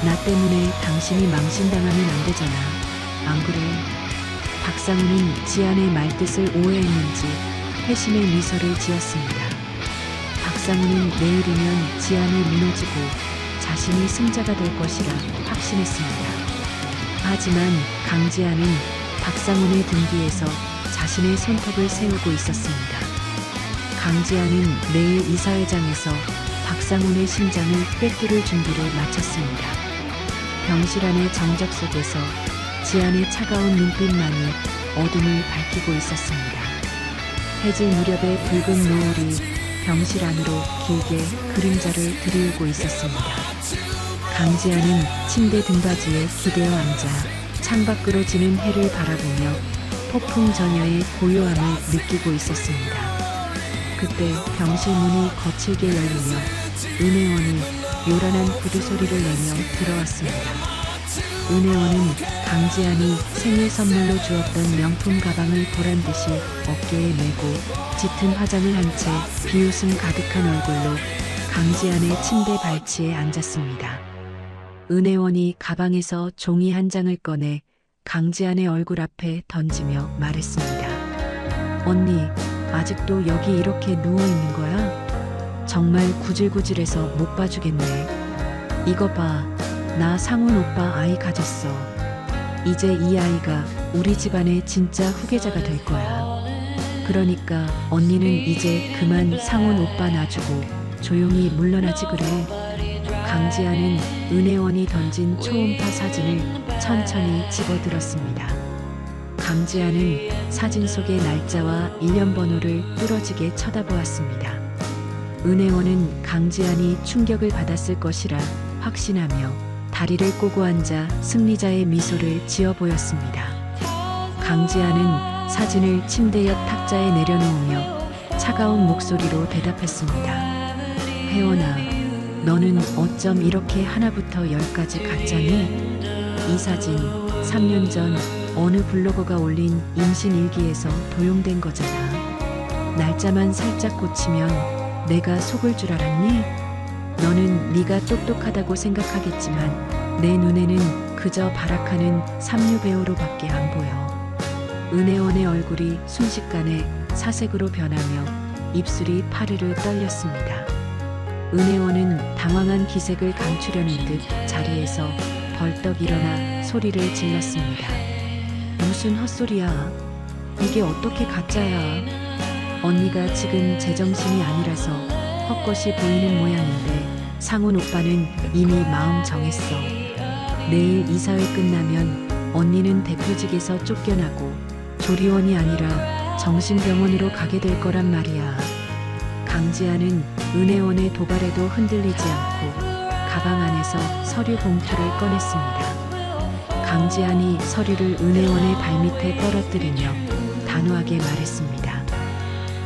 나 때문에 당신이 망신당하면 안 되잖아. 안 그래? 박상훈은 지안의 말뜻을 오해했는지 회심의 미소를 지었습니다. 박상훈은 내일이면 지안이 무너지고 자신이 승자가 될 것이라 확신했습니다. 하지만 강지안은 박상훈의 등 뒤에서 자신의 손톱을 세우고 있었습니다. 강지안은 내일 이사회장에서 박상훈의 심장을 꿰뚫을 준비를 마쳤습니다. 병실 안의 정적 속에서 지안의 차가운 눈빛만이 어둠을 밝히고 있었습니다. 해질 무렵의 붉은 노을이 병실 안으로 길게 그림자를 드리우고 있었습니다. 강지아는 침대 등받이에 기대어 앉아 창밖으로 지는 해를 바라보며 폭풍 전야의 고요함을 느끼고 있었습니다. 그때 병실 문이 거칠게 열리며 은혜원이 요란한 구두 소리를 내며 들어왔습니다. 은혜원은 강지안이 생일 선물로 주었던 명품 가방을 보란듯이 어깨에 메고 짙은 화장을 한 채 비웃음 가득한 얼굴로 강지안의 침대 발치에 앉았습니다. 은혜원이 가방에서 종이 한 장을 꺼내 강지안의 얼굴 앞에 던지며 말했습니다. 언니, 아직도 여기 이렇게 누워 있는 거야? 정말 구질구질해서 못 봐주겠네. 이거 봐, 나 상훈 오빠 아이 가졌어. 이제 이 아이가 우리 집안의 진짜 후계자가 될 거야. 그러니까 언니는 이제 그만 상훈 오빠 놔주고 조용히 물러나지 그래. 강지아는 은혜원이 던진 초음파 사진을 천천히 집어들었습니다. 강지아는 사진 속의 날짜와 일련 번호를 뚫어지게 쳐다보았습니다. 은혜원은 강지안이 충격을 받았을 것이라 확신하며 다리를 꼬고 앉아 승리자의 미소를 지어 보였습니다. 강지아는 사진을 침대 옆 탁자에 내려놓으며 차가운 목소리로 대답했습니다. 혜원아, 너는 어쩜 이렇게 하나부터 열까지 가짜니? 이 사진 3년 전 어느 블로거가 올린 임신 일기에서 도용된 거잖아. 날짜만 살짝 고치면 내가 속을 줄 알았니? 너는 네가 똑똑하다고 생각하겠지만 내 눈에는 그저 발악하는 삼류 배우로밖에 안 보여. 은혜원의 얼굴이 순식간에 사색으로 변하며 입술이 파르르 떨렸습니다. 은혜원은 당황한 기색을 감추려는 듯 자리에서 벌떡 일어나 소리를 질렀습니다. 무슨 헛소리야. 이게 어떻게 가짜야. 언니가 지금 제정신이 아니라서 헛것이 보이는 모양인데 상훈 오빠는 이미 마음 정했어. 내일 이사회 끝나면 언니는 대표직에서 쫓겨나고 조리원이 아니라 정신병원으로 가게 될 거란 말이야. 강지아는 은혜원의 도발에도 흔들리지 않고 가방 안에서 서류 봉투를 꺼냈습니다. 강지안이 서류를 은혜원의 발밑에 떨어뜨리며 단호하게 말했습니다.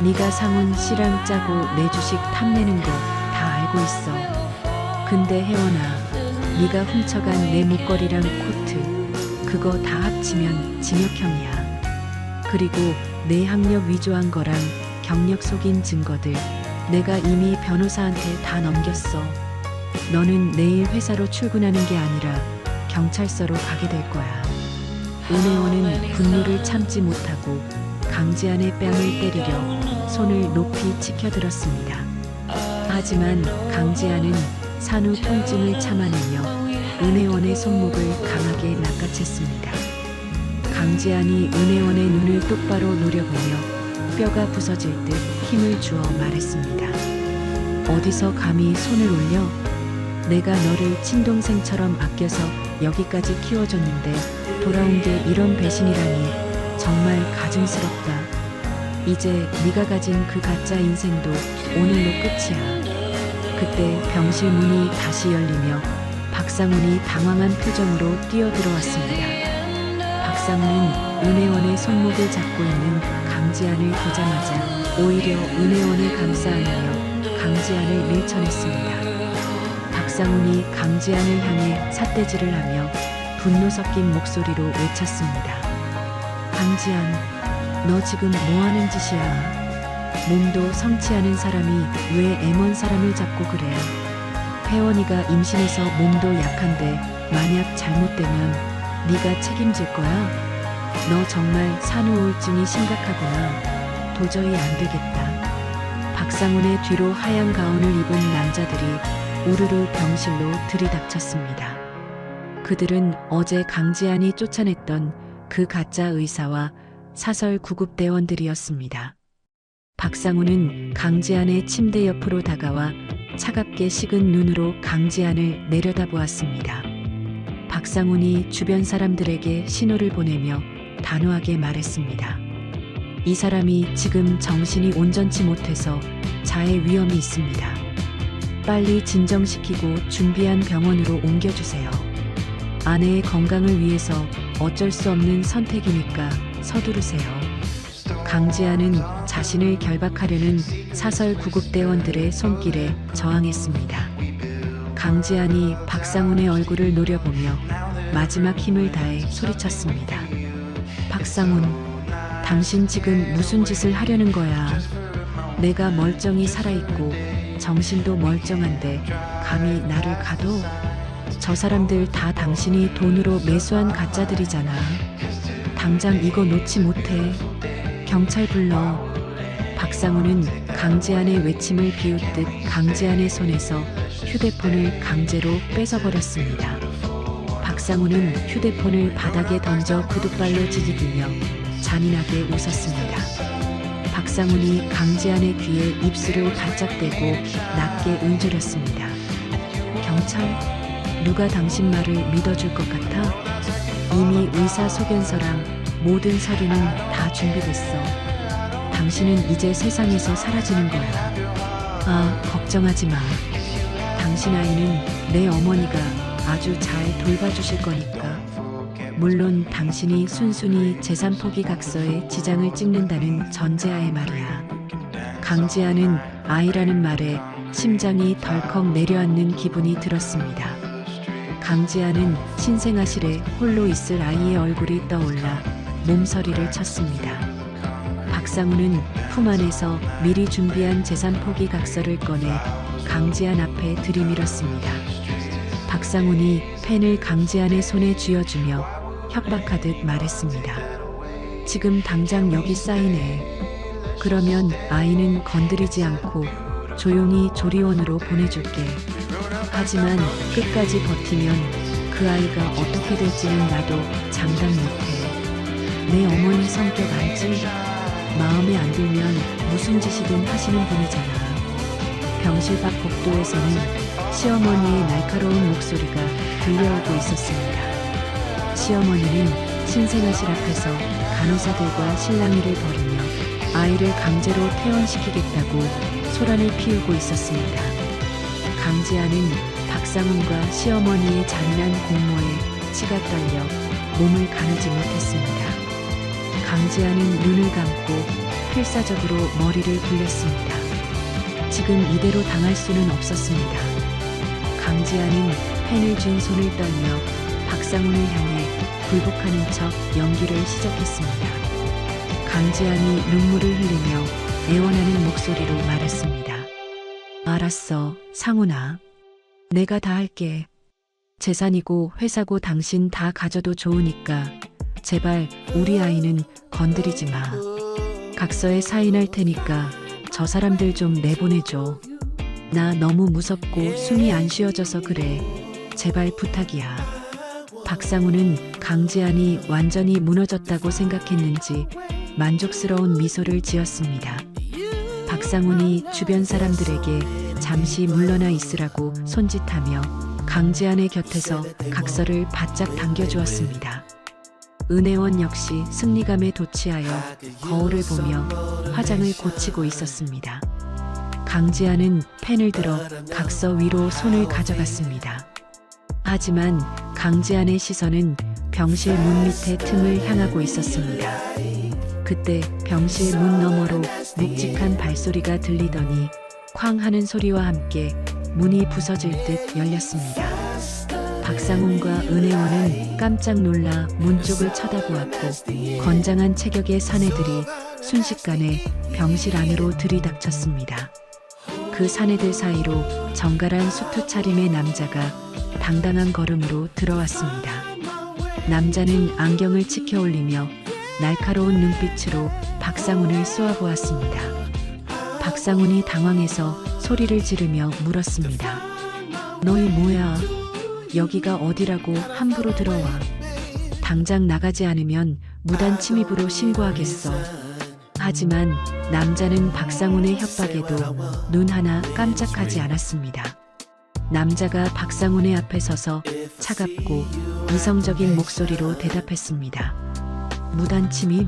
네가 상훈 씨랑 짜고 내 주식 탐내는 거 다 알고 있어. 근데 혜원아, 네가 훔쳐간 내 목걸이랑 코트 그거 다 합치면 징역형이야. 그리고 내 학력 위조한 거랑 경력 속인 증거들 내가 이미 변호사한테 다 넘겼어. 너는 내일 회사로 출근하는 게 아니라 경찰서로 가게 될 거야. 은혜원은 분노를 참지 못하고 강지안의 뺨을 때리려 손을 높이 치켜들었습니다. 하지만 강지안은 산후 통증을 참아내며 은혜원의 손목을 강하게 낚아챘습니다. 강지안이 은혜원의 눈을 똑바로 노려보며 뼈가 부서질 듯 힘을 주어 말했습니다. 어디서 감히 손을 올려? 내가 너를 친동생처럼 아껴서 여기까지 키워줬는데 돌아온 게 이런 배신이라니 정말 가증스럽다. 이제 네가 가진 그 가짜 인생도 오늘로 끝이야. 그때 병실 문이 다시 열리며 박상훈이 당황한 표정으로 뛰어들어왔습니다. 박상훈은 은혜원의 손목을 잡고 있는 강지안을 보자마자 오히려 은혜원을 감싸안으며 강지안을 밀쳐냈습니다. 박상훈이 강지안을 향해 삿대질을 하며 분노 섞인 목소리로 외쳤습니다. 강지안, 너 지금 뭐하는 짓이야? 몸도 성취하는 사람이 왜 애먼 사람을 잡고 그래? 혜원이가 임신해서 몸도 약한데 만약 잘못되면 네가 책임질 거야? 너 정말 산후 우울증이 심각하구나. 도저히 안 되겠다. 박상훈의 뒤로 하얀 가운을 입은 남자들이 우르르 병실로 들이닥쳤습니다. 그들은 어제 강지안이 쫓아냈던 그 가짜 의사와 사설 구급대원들이었습니다. 박상훈은 강지안의 침대 옆으로 다가와 차갑게 식은 눈으로 강지안을 내려다보았습니다. 박상훈이 주변 사람들에게 신호를 보내며 단호하게 말했습니다. 이 사람이 지금 정신이 온전치 못해서 자해 위험이 있습니다. 빨리 진정시키고 준비한 병원으로 옮겨주세요. 아내의 건강을 위해서 어쩔 수 없는 선택이니까 서두르세요. 강지아는 자신을 결박하려는 사설 구급대원들의 손길에 저항했습니다. 강지안이 박상훈의 얼굴을 노려보며 마지막 힘을 다해 소리쳤습니다. 박상훈, 당신 지금 무슨 짓을 하려는 거야? 내가 멀쩡히 살아있고 정신도 멀쩡한데 감히 나를 가둬? 저 사람들 다 당신이 돈으로 매수한 가짜들이잖아. 당장 이거 놓지 못해. 경찰 불러. 박상훈은 강지안의 외침을 비웃듯 강지안의 손에서 휴대폰을 강제로 뺏어버렸습니다. 박상훈은 휴대폰을 바닥에 던져 구둣발로 지지기며 잔인하게 웃었습니다. 박상훈이 강지안의 귀에 입술을 바짝 대고 낮게 응조렸습니다. 경찰? 누가 당신 말을 믿어줄 것 같아? 이미 의사소견서랑 모든 서류는 다 준비됐어. 당신은 이제 세상에서 사라지는 거야. 아, 걱정하지 마. 당신 아이는 내 어머니가 아주 잘 돌봐주실 거니까. 물론 당신이 순순히 재산 포기 각서에 지장을 찍는다는 전제하에 말이야. 강지아는 아이라는 말에 심장이 덜컥 내려앉는 기분이 들었습니다. 강지아는 신생아실에 홀로 있을 아이의 얼굴이 떠올라 몸서리를 쳤습니다. 박상우는 품 안에서 미리 준비한 재산 포기 각서를 꺼내 강지안 앞에 들이밀었습니다. 박상훈이 펜을 강지안의 손에 쥐어주며 협박하듯 말했습니다. 지금 당장 여기 사인해. 그러면 아이는 건드리지 않고 조용히 조리원으로 보내줄게. 하지만 끝까지 버티면 그 아이가 어떻게 될지는 나도 장담 못해. 내 어머니 성격 알지? 마음에 안 들면 무슨 짓이든 하시는 분이잖아. 병실 밖 복도에서는 시어머니의 날카로운 목소리가 들려오고 있었습니다. 시어머니는 신생아실 앞에서 간호사들과 실랑이를 벌이며 아이를 강제로 퇴원시키겠다고 소란을 피우고 있었습니다. 강지아는 박상훈과 시어머니의 잔인한 공모에 치가 떨려 몸을 가누지 못했습니다. 강지아는 눈을 감고 필사적으로 머리를 굴렸습니다. 지금 이대로 당할 수는 없었습니다. 강지아는 펜을 쥔 손을 떨며 박상훈을 향해 굴복하는 척 연기를 시작했습니다. 강지안이 눈물을 흘리며 애원하는 목소리로 말했습니다. 알았어, 상훈아. 내가 다 할게. 재산이고 회사고 당신 다 가져도 좋으니까 제발 우리 아이는 건드리지 마. 각서에 사인할 테니까 저 사람들 좀 내보내줘. 나 너무 무섭고 숨이 안 쉬어져서 그래. 제발 부탁이야. 박상우는 강지안이 완전히 무너졌다고 생각했는지 만족스러운 미소를 지었습니다. 박상훈이 주변 사람들에게 잠시 물러나 있으라고 손짓하며 강지안의 곁에서 각서를 바짝 당겨주었습니다. 은혜원 역시 승리감에 도취하여 거울을 보며 화장을 고치고 있었습니다. 강지아는 펜을 들어 각서 위로 손을 가져갔습니다. 하지만 강지안의 시선은 병실 문 밑의 틈을 향하고 있었습니다. 그때 병실 문 너머로 묵직한 발소리가 들리더니 쾅 하는 소리와 함께 문이 부서질 듯 열렸습니다. 박상훈과 은혜원은 깜짝 놀라 문 쪽을 쳐다보았고 건장한 체격의 사내들이 순식간에 병실 안으로 들이닥쳤습니다. 그 사내들 사이로 정갈한 수트 차림의 남자가 당당한 걸음으로 들어왔습니다. 남자는 안경을 치켜 올리며 날카로운 눈빛으로 박상훈을 쏘아보았습니다. 박상훈이 당황해서 소리를 지르며 물었습니다. 너희 뭐야? 여기가 어디라고 함부로 들어와. 당장 나가지 않으면 무단 침입으로 신고하겠어. 하지만 남자는 박상훈의 협박에도 눈 하나 깜짝하지 않았습니다. 남자가 박상훈의 앞에 서서 차갑고 이성적인 목소리로 대답했습니다. 무단 침입?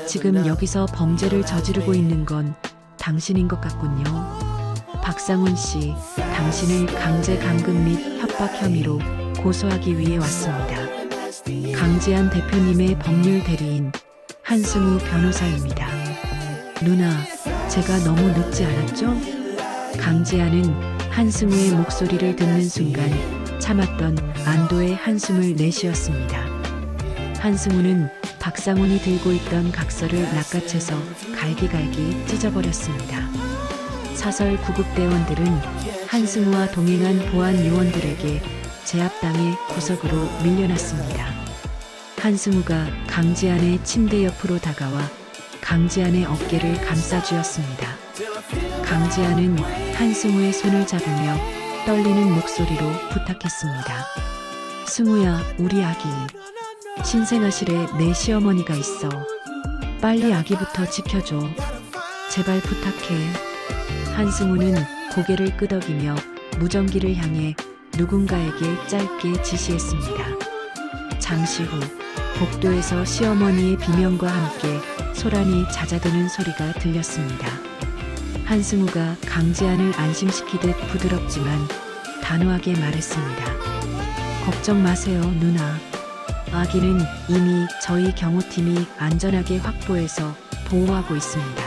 지금 여기서 범죄를 저지르고 있는 건 당신인 것 같군요. 박상훈 씨, 당신을 강제 감금 및 협박 혐의로 고소하기 위해 왔습니다. 강지안 대표님의 법률 대리인 한승우 변호사입니다. 누나, 제가 너무 늦지 않았죠? 강지안은 한승우의 목소리를 듣는 순간 참았던 안도의 한숨을 내쉬었습니다. 한승우는 박상훈이 들고 있던 각서를 낚아채서 갈기갈기 찢어버렸습니다. 사설 구급대원들은 한승우와 동행한 보안 요원들에게 제압당해 구석으로 밀려났습니다. 한승우가 강지안의 침대 옆으로 다가와 강지안의 어깨를 감싸주었습니다. 강지안은 한승우의 손을 잡으며 떨리는 목소리로 부탁했습니다. 승우야, 우리 아기. 신생아실에 내 시어머니가 있어. 빨리 아기부터 지켜줘. 제발 부탁해. 한승우는 고개를 끄덕이며 무전기를 향해 누군가에게 짧게 지시했습니다. 잠시 후 복도에서 시어머니의 비명과 함께 소란이 잦아드는 소리가 들렸습니다. 한승우가 강지안을 안심시키듯 부드럽지만 단호하게 말했습니다. 걱정 마세요, 누나. 아기는 이미 저희 경호팀이 안전하게 확보해서 보호하고 있습니다.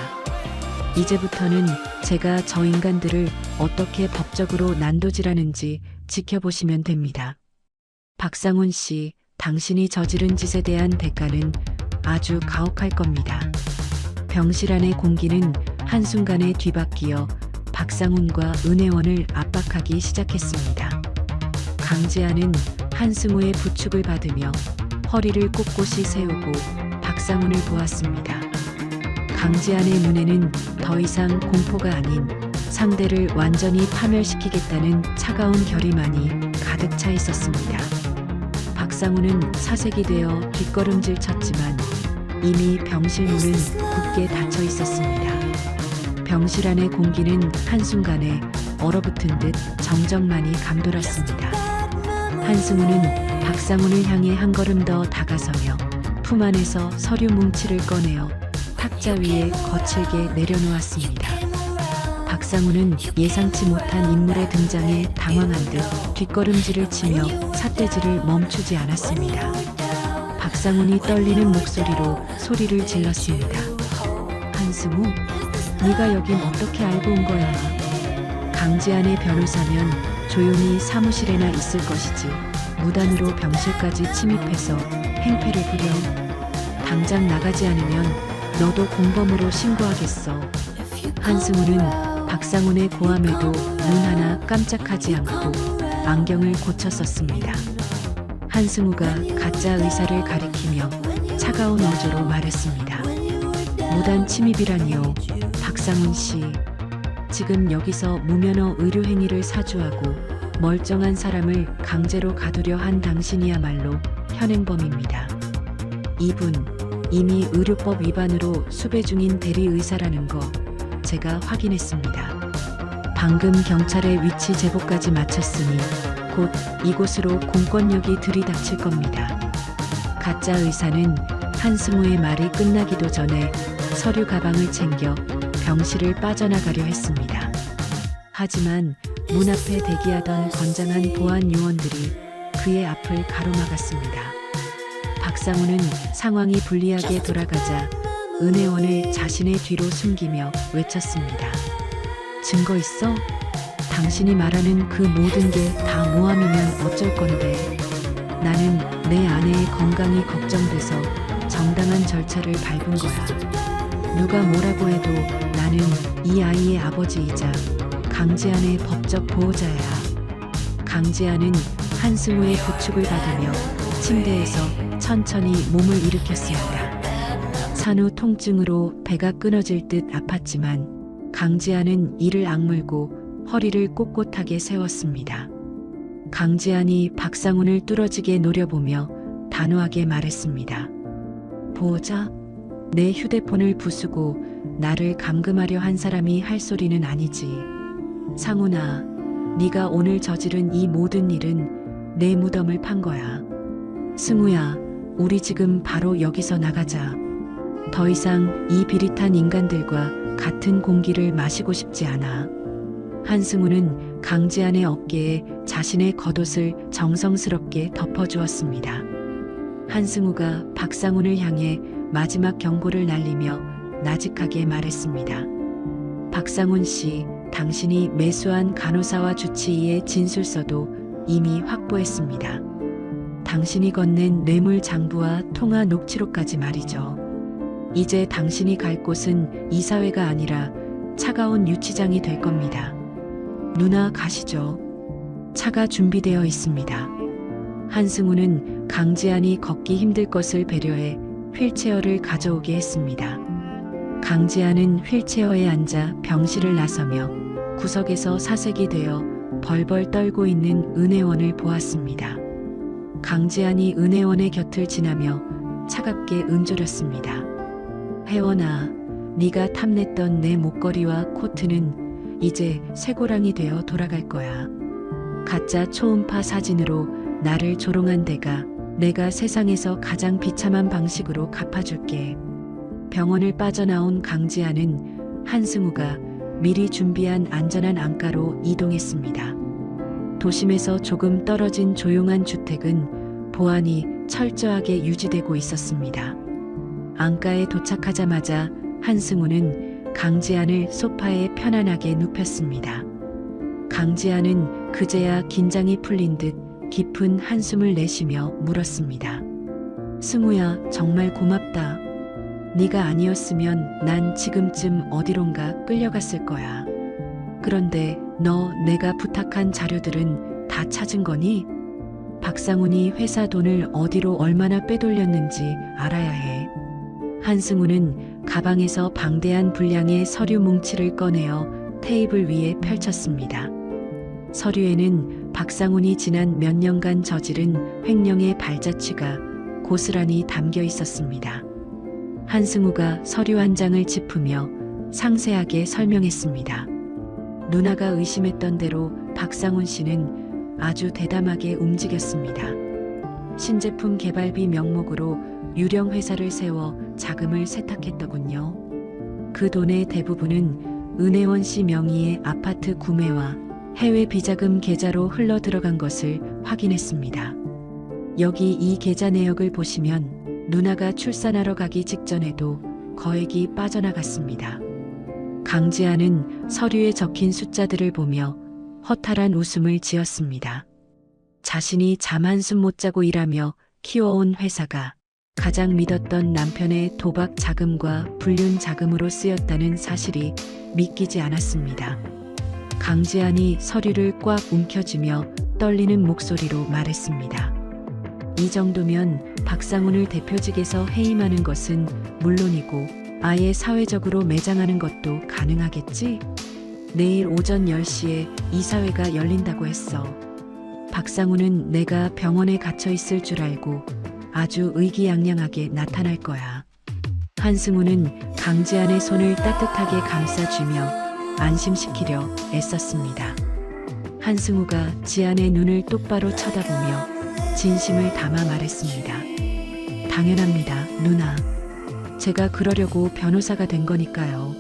이제부터는 제가 저 인간들을 어떻게 법적으로 난도질하는지 지켜보시면 됩니다. 박상훈 씨, 당신이 저지른 짓에 대한 대가는 아주 가혹할 겁니다. 병실 안의 공기는 한순간에 뒤바뀌어 박상훈과 은혜원을 압박하기 시작했습니다. 강지아는 한승우의 부축을 받으며 허리를 꼿꼿이 세우고 박상훈을 보았습니다. 강지안의 눈에는 더 이상 공포가 아닌 상대를 완전히 파멸시키겠다는 차가운 결의만이 가득 차 있었습니다. 박상훈은 사색이 되어 뒷걸음질 쳤지만 이미 병실 문은 굳게 닫혀 있었습니다. 병실 안의 공기는 한순간에 얼어붙은 듯 정적만이 감돌았습니다. 한승우는 박상훈을 향해 한 걸음 더 다가서며 품 안에서 서류 뭉치를 꺼내어 탁자 위에 거칠게 내려놓았습니다. 박상훈은 예상치 못한 인물의 등장에 당황한 듯 뒷걸음질을 치며 삿대질을 멈추지 않았습니다. 박상훈이 떨리는 목소리로 소리를 질렀습니다. 한승우, 네가 여긴 어떻게 알고 온 거야? 강지안의 변호사면 조용히 사무실에나 있을 것이지 무단으로 병실까지 침입해서 행패를 부려. 당장 나가지 않으면 너도 공범으로 신고하겠어. 한승우는 박상훈의 고함에도 눈 하나 깜짝하지 않고 안경을 고쳐 썼습니다. 한승우가 가짜 의사를 가리키며 차가운 어조로 말했습니다. 무단 침입이라니요. 박상훈 씨, 지금 여기서 무면허 의료행위를 사주하고 멀쩡한 사람을 강제로 가두려 한 당신이야말로 현행범입니다. 이분 이미 의료법 위반으로 수배 중인 대리의사라는 거 제가 확인했습니다. 방금 경찰의 위치 제보까지 마쳤으니 곧 이곳으로 공권력이 들이닥칠 겁니다. 가짜 의사는 한승우의 말이 끝나기도 전에 서류 가방을 챙겨 병실을 빠져나가려 했습니다. 하지만 문 앞에 대기하던 건장한 보안 요원들이 그의 앞을 가로막았습니다. 박상훈은 상황이 불리하게 돌아가자 은혜원을 자신의 뒤로 숨기며 외쳤습니다. 증거 있어? 당신이 말하는 그 모든 게 다 모함이면 어쩔 건데. 나는 내 아내의 건강이 걱정돼서 정당한 절차를 밟은 거야. 누가 뭐라고 해도 나는 이 아이의 아버지이자 강지안의 법적 보호자야. 강지안은 한승우의 부축을 받으며 침대에서 천천히 몸을 일으켰습니다. 산후 통증으로 배가 끊어질 듯 아팠지만 강지안은 이를 악물고 허리를 꼿꼿하게 세웠습니다. 강지안이 박상훈을 뚫어지게 노려보며 단호하게 말했습니다. 보호자? 내 휴대폰을 부수고 나를 감금하려 한 사람이 할 소리는 아니지. 상훈아, 네가 오늘 저지른 이 모든 일은 내 무덤을 판 거야. 승우야, 우리 지금 바로 여기서 나가자. 더 이상 이 비릿한 인간들과 같은 공기를 마시고 싶지 않아. 한승우는 강지안의 어깨에 자신의 겉옷을 정성스럽게 덮어주었습니다. 한승우가 박상훈을 향해 마지막 경고를 날리며 나직하게 말했습니다. 박상훈 씨, 당신이 매수한 간호사와 주치의의 진술서도 이미 확보했습니다. 당신이 건넨 뇌물 장부와 통화 녹취록까지 말이죠. 이제 당신이 갈 곳은 이사회가 아니라 차가운 유치장이 될 겁니다. 누나 가시죠. 차가 준비되어 있습니다. 한승우는 강지안이 걷기 힘들 것을 배려해 휠체어를 가져오게 했습니다. 강지안은 휠체어에 앉아 병실을 나서며 구석에서 사색이 되어 벌벌 떨고 있는 은혜원을 보았습니다. 강지안이 은혜원의 곁을 지나며 차갑게 은조렸습니다. 혜원아, 네가 탐냈던 내 목걸이와 코트는 이제 쇠고랑이 되어 돌아갈 거야. 가짜 초음파 사진으로 나를 조롱한 데가 내가 세상에서 가장 비참한 방식으로 갚아줄게. 병원을 빠져나온 강지안은 한승우가 미리 준비한 안전한 안가로 이동했습니다. 도심에서 조금 떨어진 조용한 주택은 보안이 철저하게 유지되고 있었습니다. 안가에 도착하자마자 한승우는 강지안을 소파에 편안하게 눕혔습니다. 강지안은 그제야 긴장이 풀린 듯 깊은 한숨을 내쉬며 물었습니다. 승우야, 정말 고맙다. 네가 아니었으면 난 지금쯤 어디론가 끌려갔을 거야. 그런데 너 내가 부탁한 자료들은 다 찾은 거니? 박상훈이 회사 돈을 어디로 얼마나 빼돌렸는지 알아야 해. 한승우는 가방에서 방대한 분량의 서류 뭉치를 꺼내어 테이블 위에 펼쳤습니다. 서류에는 박상훈이 지난 몇 년간 저지른 횡령의 발자취가 고스란히 담겨 있었습니다. 한승우가 서류 한 장을 짚으며 상세하게 설명했습니다. 누나가 의심했던 대로 박상훈 씨는 아주 대담하게 움직였습니다. 신제품 개발비 명목으로 유령 회사를 세워 자금을 세탁했더군요. 그 돈의 대부분은 은혜원 씨 명의의 아파트 구매와 해외 비자금 계좌로 흘러 들어간 것을 확인했습니다. 여기 이 계좌 내역을 보시면 누나가 출산하러 가기 직전에도 거액이 빠져나갔습니다. 강지아는 서류에 적힌 숫자들을 보며 허탈한 웃음을 지었습니다. 자신이 잠 한숨 못 자고 일하며 키워온 회사가 가장 믿었던 남편의 도박 자금과 불륜 자금으로 쓰였다는 사실이 믿기지 않았습니다. 강지안이 서류를 꽉 움켜쥐며 떨리는 목소리로 말했습니다. 이 정도면 박상훈을 대표직에서 해임하는 것은 물론이고 아예 사회적으로 매장하는 것도 가능하겠지? 내일 오전 10시에 이사회가 열린다고 했어. 박상훈은 내가 병원에 갇혀 있을 줄 알고 아주 의기양양하게 나타날 거야. 한승우는 강지안의 손을 따뜻하게 감싸주며 안심시키려 애썼습니다. 한승우가 지안의 눈을 똑바로 쳐다보며 진심을 담아 말했습니다. 당연합니다, 누나. 제가 그러려고 변호사가 된 거니까요.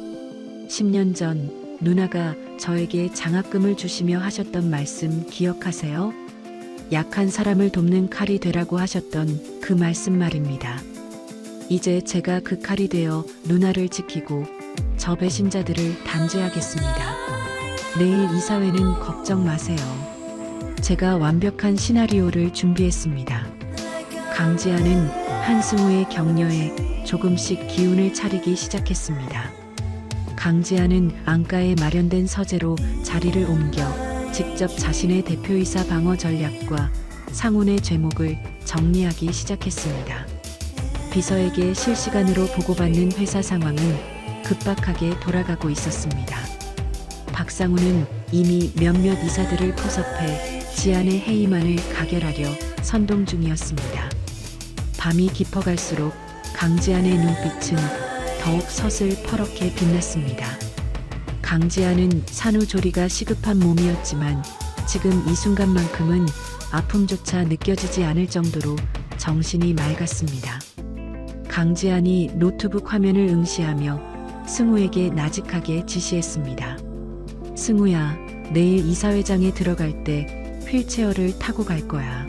10년 전 누나가 저에게 장학금을 주시며 하셨던 말씀 기억하세요? 약한 사람을 돕는 칼이 되라고 하셨던 그 말씀 말입니다. 이제 제가 그 칼이 되어 누나를 지키고 저 배신자들을 단죄하겠습니다. 내일 이사회는 걱정 마세요. 제가 완벽한 시나리오를 준비했습니다. 강지아는 한승우의 격려에 조금씩 기운을 차리기 시작했습니다. 강지아는 안가에 마련된 서재로 자리를 옮겨 직접 자신의 대표이사 방어 전략과 상훈의 죄목을 정리하기 시작했습니다. 비서에게 실시간으로 보고받는 회사 상황은 급박하게 돌아가고 있었습니다. 박상훈은 이미 몇몇 이사들을 포섭해 지안의 해임안을 가결하려 선동 중이었습니다. 밤이 깊어갈수록 강지안의 눈빛은 더욱 서슬퍼렇게 빛났습니다. 강지아는 산후조리가 시급한 몸이었지만 지금 이 순간만큼은 아픔조차 느껴지지 않을 정도로 정신이 맑았습니다. 강지안이 노트북 화면을 응시하며 승우에게 나직하게 지시했습니다. 승우야, 내일 이사회장에 들어갈 때 휠체어를 타고 갈 거야.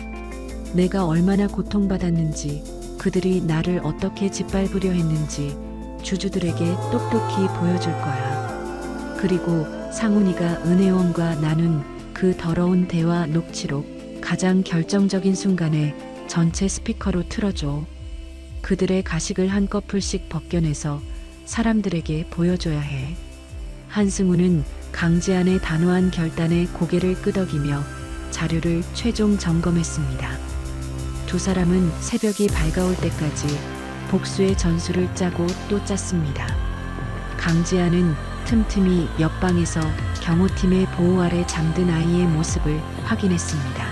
내가 얼마나 고통받았는지, 그들이 나를 어떻게 짓밟으려 했는지 주주들에게 똑똑히 보여줄 거야. 그리고 상훈이가 은혜원과 나눈 그 더러운 대화 녹취록 가장 결정적인 순간에 전체 스피커로 틀어줘. 그들의 가식을 한꺼풀씩 벗겨내서 사람들에게 보여줘야 해. 한승우는 강지안의 단호한 결단에 고개를 끄덕이며 자료를 최종 점검했습니다. 두 사람은 새벽이 밝아올 때까지 복수의 전술을 짜고 또 짰습니다. 강지아는 틈틈이 옆방에서 경호팀의 보호 아래 잠든 아이의 모습을 확인했습니다.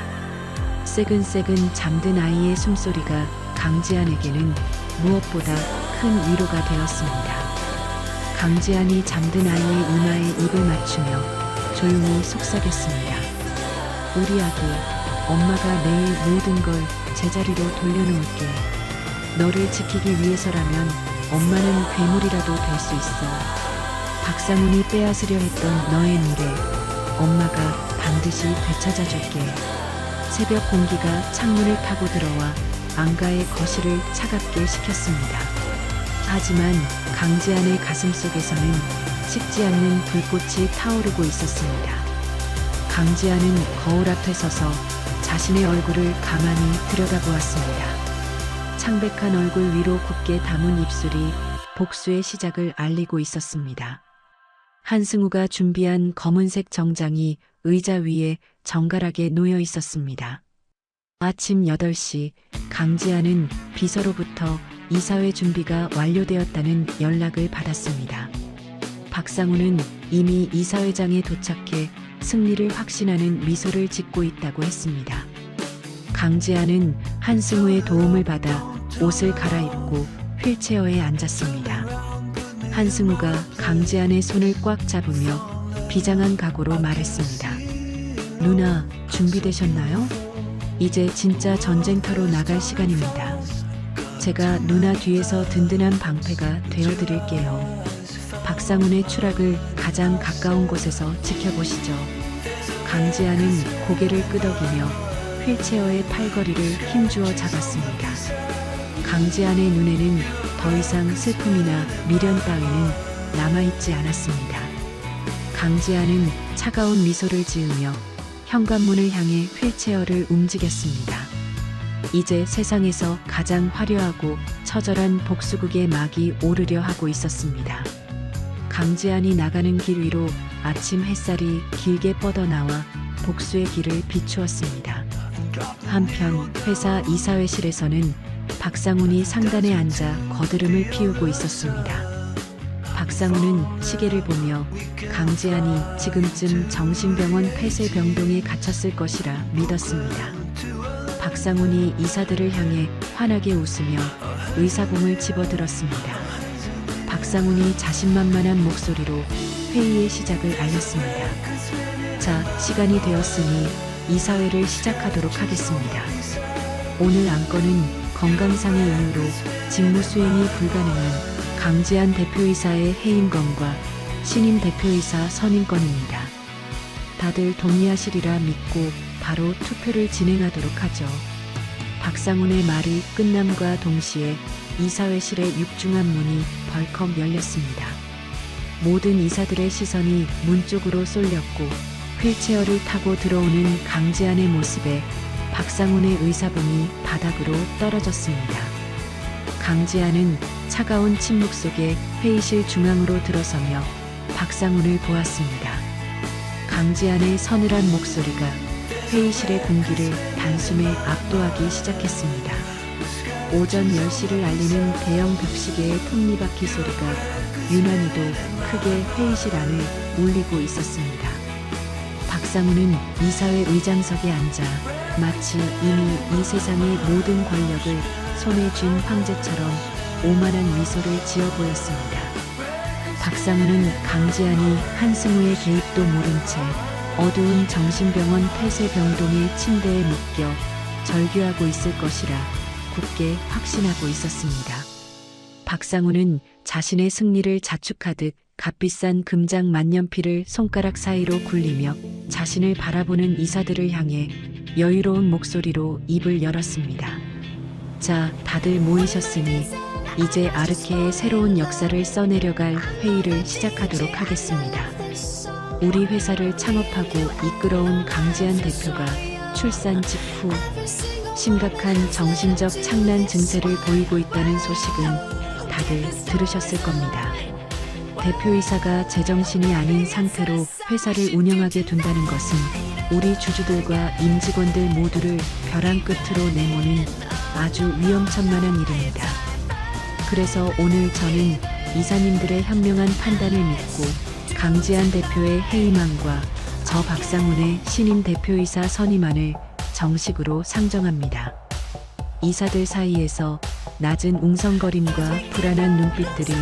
새근새근 잠든 아이의 숨소리가 강지안에게는 무엇보다 큰 위로가 되었습니다. 강지안이 잠든 아이의 이마에 입을 맞추며 조용히 속삭였습니다. 우리 아기, 엄마가 내일 모든 걸 제자리로 돌려놓을게. 너를 지키기 위해서라면 엄마는 괴물이라도 될 수 있어. 박상훈이 빼앗으려 했던 너의 미래, 엄마가 반드시 되찾아줄게. 새벽 공기가 창문을 타고 들어와 안가의 거실을 차갑게 식혔습니다. 하지만 강지안의 가슴 속에서는 식지 않는 불꽃이 타오르고 있었습니다. 강지안은 거울 앞에 서서 자신의 얼굴을 가만히 들여다보았습니다. 창백한 얼굴 위로 굳게 담은 입술이 복수의 시작을 알리고 있었습니다. 한승우가 준비한 검은색 정장이 의자 위에 정갈하게 놓여 있었습니다. 아침 8시 강지아는 비서로부터 이사회 준비가 완료되었다는 연락을 받았습니다. 박상우는 이미 이사회장에 도착해 승리를 확신하는 미소를 짓고 있다고 했습니다. 강지아는 한승우의 도움을 받아 옷을 갈아입고 휠체어에 앉았습니다. 한승우가 강지아의 손을 꽉 잡으며 비장한 각오로 말했습니다. 누나, 준비되셨나요? 이제 진짜 전쟁터로 나갈 시간입니다. 제가 누나 뒤에서 든든한 방패가 되어드릴게요. 박상훈의 추락을 가장 가까운 곳에서 지켜보시죠. 강지아는 고개를 끄덕이며 휠체어의 팔걸이를 힘주어 잡았습니다. 강지아의 눈에는 더 이상 슬픔이나 미련 따위는 남아있지 않았습니다. 강지아는 차가운 미소를 지으며 현관문을 향해 휠체어를 움직였습니다. 이제 세상에서 가장 화려하고 처절한 복수극의 막이 오르려 하고 있었습니다. 강지안이 나가는 길 위로 아침 햇살이 길게 뻗어나와 복수의 길을 비추었습니다. 한편 회사 이사회실에서는 박상훈이 상단에 앉아 거드름을 피우고 있었습니다. 박상훈은 시계를 보며 강지안이 지금쯤 정신병원 폐쇄병동에 갇혔을 것이라 믿었습니다. 박상훈이 이사들을 향해 환하게 웃으며 의사봉을 집어들었습니다. 박상훈이 자신만만한 목소리로 회의의 시작을 알렸습니다. 자, 시간이 되었으니 이사회를 시작하도록 하겠습니다. 오늘 안건은 건강상의 이유로 직무 수행이 불가능한 강지안 대표이사의 해임건과 신임 대표이사 선임건입니다. 다들 동의하시리라 믿고 바로 투표를 진행하도록 하죠. 박상훈의 말이 끝남과 동시에 이사회실의 육중한 문이 벌컥 열렸습니다. 모든 이사들의 시선이 문 쪽으로 쏠렸고 휠체어를 타고 들어오는 강지안의 모습에 박상훈의 의사봉이 바닥으로 떨어졌습니다. 강지안은 차가운 침묵 속에 회의실 중앙으로 들어서며 박상훈을 보았습니다. 강지안의 서늘한 목소리가 회의실의 공기를 단숨에 압도하기 시작했습니다. 오전 10시를 알리는 대형 벽시계의 톱니바퀴 소리가 유난히도 크게 회의실 안을 울리고 있었습니다. 박상훈은 이사회 의장석에 앉아 마치 이미 이 세상의 모든 권력을 손에 쥔 황제처럼 오만한 미소를 지어 보였습니다. 박상훈은 강지안이 한승우의 개입도 모른 채 어두운 정신병원 폐쇄병동의 침대에 묶여 절규하고 있을 것이라 굳게 확신하고 있었습니다. 박상훈은 자신의 승리를 자축하듯 값비싼 금장 만년필을 손가락 사이로 굴리며 자신을 바라보는 이사들을 향해 여유로운 목소리로 입을 열었습니다. 자, 다들 모이셨으니 이제 아르케의 새로운 역사를 써내려갈 회의를 시작하도록 하겠습니다. 우리 회사를 창업하고 이끌어온 강지안 대표가 출산 직후 심각한 정신적 착란 증세를 보이고 있다는 소식은 다들 들으셨을 겁니다. 대표이사가 제정신이 아닌 상태로 회사를 운영하게 둔다는 것은 우리 주주들과 임직원들 모두를 벼랑 끝으로 내모는 아주 위험천만한 일입니다. 그래서 오늘 저는 이사님들의 현명한 판단을 믿고 강지안 대표의 해임안과 저 박상훈의 신임 대표이사 선임안을 정식으로 상정합니다. 이사들 사이에서 낮은 웅성거림과 불안한 눈빛들이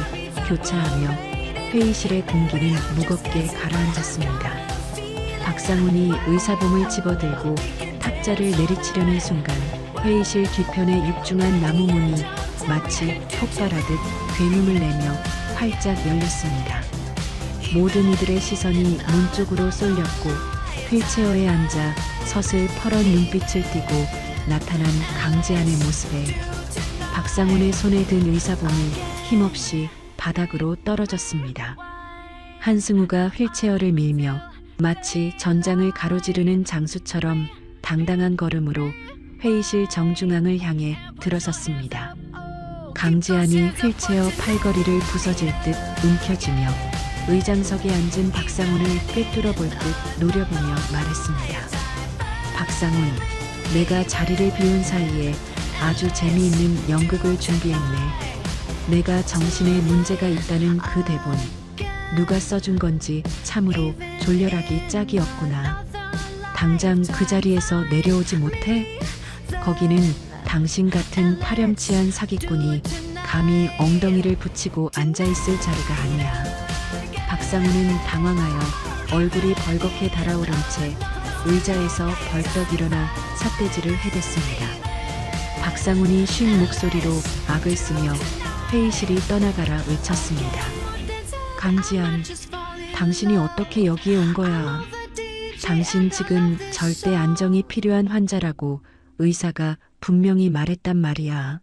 교차하며 회의실의 공기는 무겁게 가라앉았습니다. 박상훈이 의사봉을 집어들고 탁자를 내리치려는 순간 회의실 뒤편의 육중한 나무문이 마치 폭발하듯 굉음을 내며 활짝 열렸습니다. 모든 이들의 시선이 문 쪽으로 쏠렸고 휠체어에 앉아 서슬퍼런 눈빛을 띠고 나타난 강지안의 모습에 박상훈의 손에 든 의사봉이 힘없이 바닥으로 떨어졌습니다. 한승우가 휠체어를 밀며 마치 전장을 가로지르는 장수처럼 당당한 걸음으로 회의실 정중앙을 향해 들어섰습니다. 강지한이 휠체어 팔걸이를 부서질 듯 움켜쥐며 의장석에 앉은 박상훈을 꿰뚫어 볼 듯 노려보며 말했습니다. 박상훈, 내가 자리를 비운 사이에 아주 재미있는 연극을 준비했네. 내가 정신에 문제가 있다는 그 대본 누가 써준 건지 참으로 졸렬하기 짝이 없구나. 당장 그 자리에서 내려오지 못해? 거기는 당신 같은 파렴치한 사기꾼이 감히 엉덩이를 붙이고 앉아있을 자리가 아니야. 박상훈은 당황하여 얼굴이 벌겋게 달아오른 채 의자에서 벌떡 일어나 삿대질을 해댔습니다. 박상훈이 쉰 목소리로 악을 쓰며 회의실이 떠나가라 외쳤습니다. 강지한, 당신이 어떻게 여기에 온 거야? 당신 지금 절대 안정이 필요한 환자라고 의사가 분명히 말했단 말이야.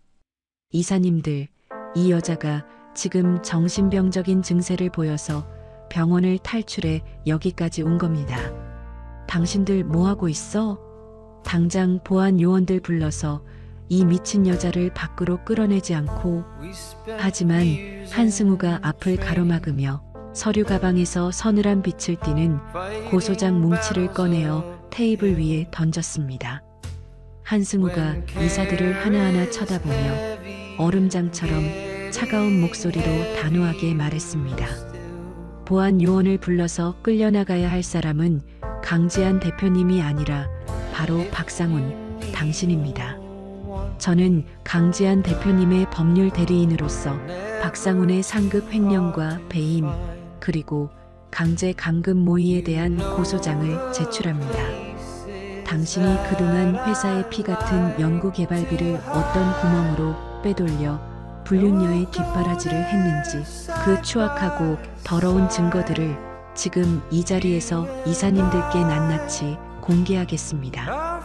이사님들, 이 여자가 지금 정신병적인 증세를 보여서 병원을 탈출해 여기까지 온 겁니다. 당신들 뭐하고 있어? 당장 보안 요원들 불러서 이 미친 여자를 밖으로 끌어내지 않고. 하지만 한승우가 앞을 가로막으며 서류 가방에서 서늘한 빛을 띠는 고소장 뭉치를 꺼내어 테이블 위에 던졌습니다. 한승우가 이사들을 하나하나 쳐다보며 얼음장처럼 차가운 목소리로 단호하게 말했습니다. 보안 요원을 불러서 끌려나가야 할 사람은 강지한 대표님이 아니라 바로 박상훈 당신입니다. 저는 강지한 대표님의 법률 대리인으로서 박상훈의 상급 횡령과 배임 그리고 강제 감금 모의에 대한 고소장을 제출합니다. 당신이 그동안 회사의 피 같은 연구개발비를 어떤 구멍으로 빼돌려 불륜녀의 뒷바라지를 했는지 그 추악하고 더러운 증거들을 지금 이 자리에서 이사님들께 낱낱이 공개하겠습니다.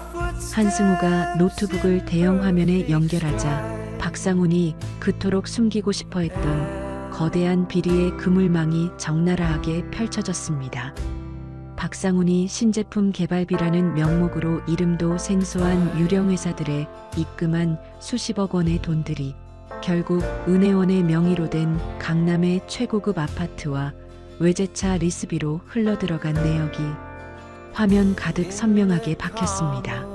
한승우가 노트북을 대형 화면에 연결하자 박상훈이 그토록 숨기고 싶어 했던 거대한 비리의 그물망이 적나라하게 펼쳐졌습니다. 박상훈이 신제품 개발비라는 명목으로 이름도 생소한 유령 회사들에 입금한 수십억 원의 돈들이 결국 은혜원의 명의로 된 강남의 최고급 아파트와 외제차 리스비로 흘러들어간 내역이 화면 가득 선명하게 박혔습니다.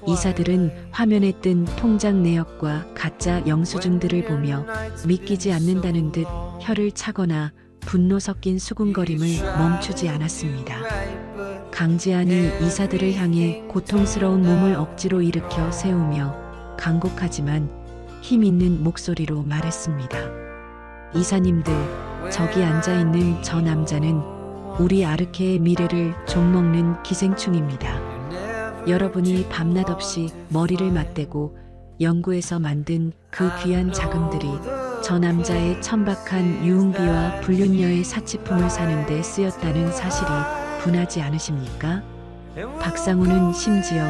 이사들은 화면에 뜬 통장 내역과 가짜 영수증들을 보며 믿기지 않는다는 듯 혀를 차거나 분노 섞인 수군거림을 멈추지 않았습니다. 강지한이 이사들을 향해 고통스러운 몸을 억지로 일으켜 세우며 간곡하지만 힘 있는 목소리로 말했습니다. 이사님들, 저기 앉아있는 저 남자는 우리 아르케의 미래를 좀먹는 기생충입니다. 여러분이 밤낮 없이 머리를 맞대고 연구해서 만든 그 귀한 자금들이 저 남자의 천박한 유흥비와 불륜녀의 사치품을 사는데 쓰였다는 사실이 분하지 않으십니까? 박상훈은 심지어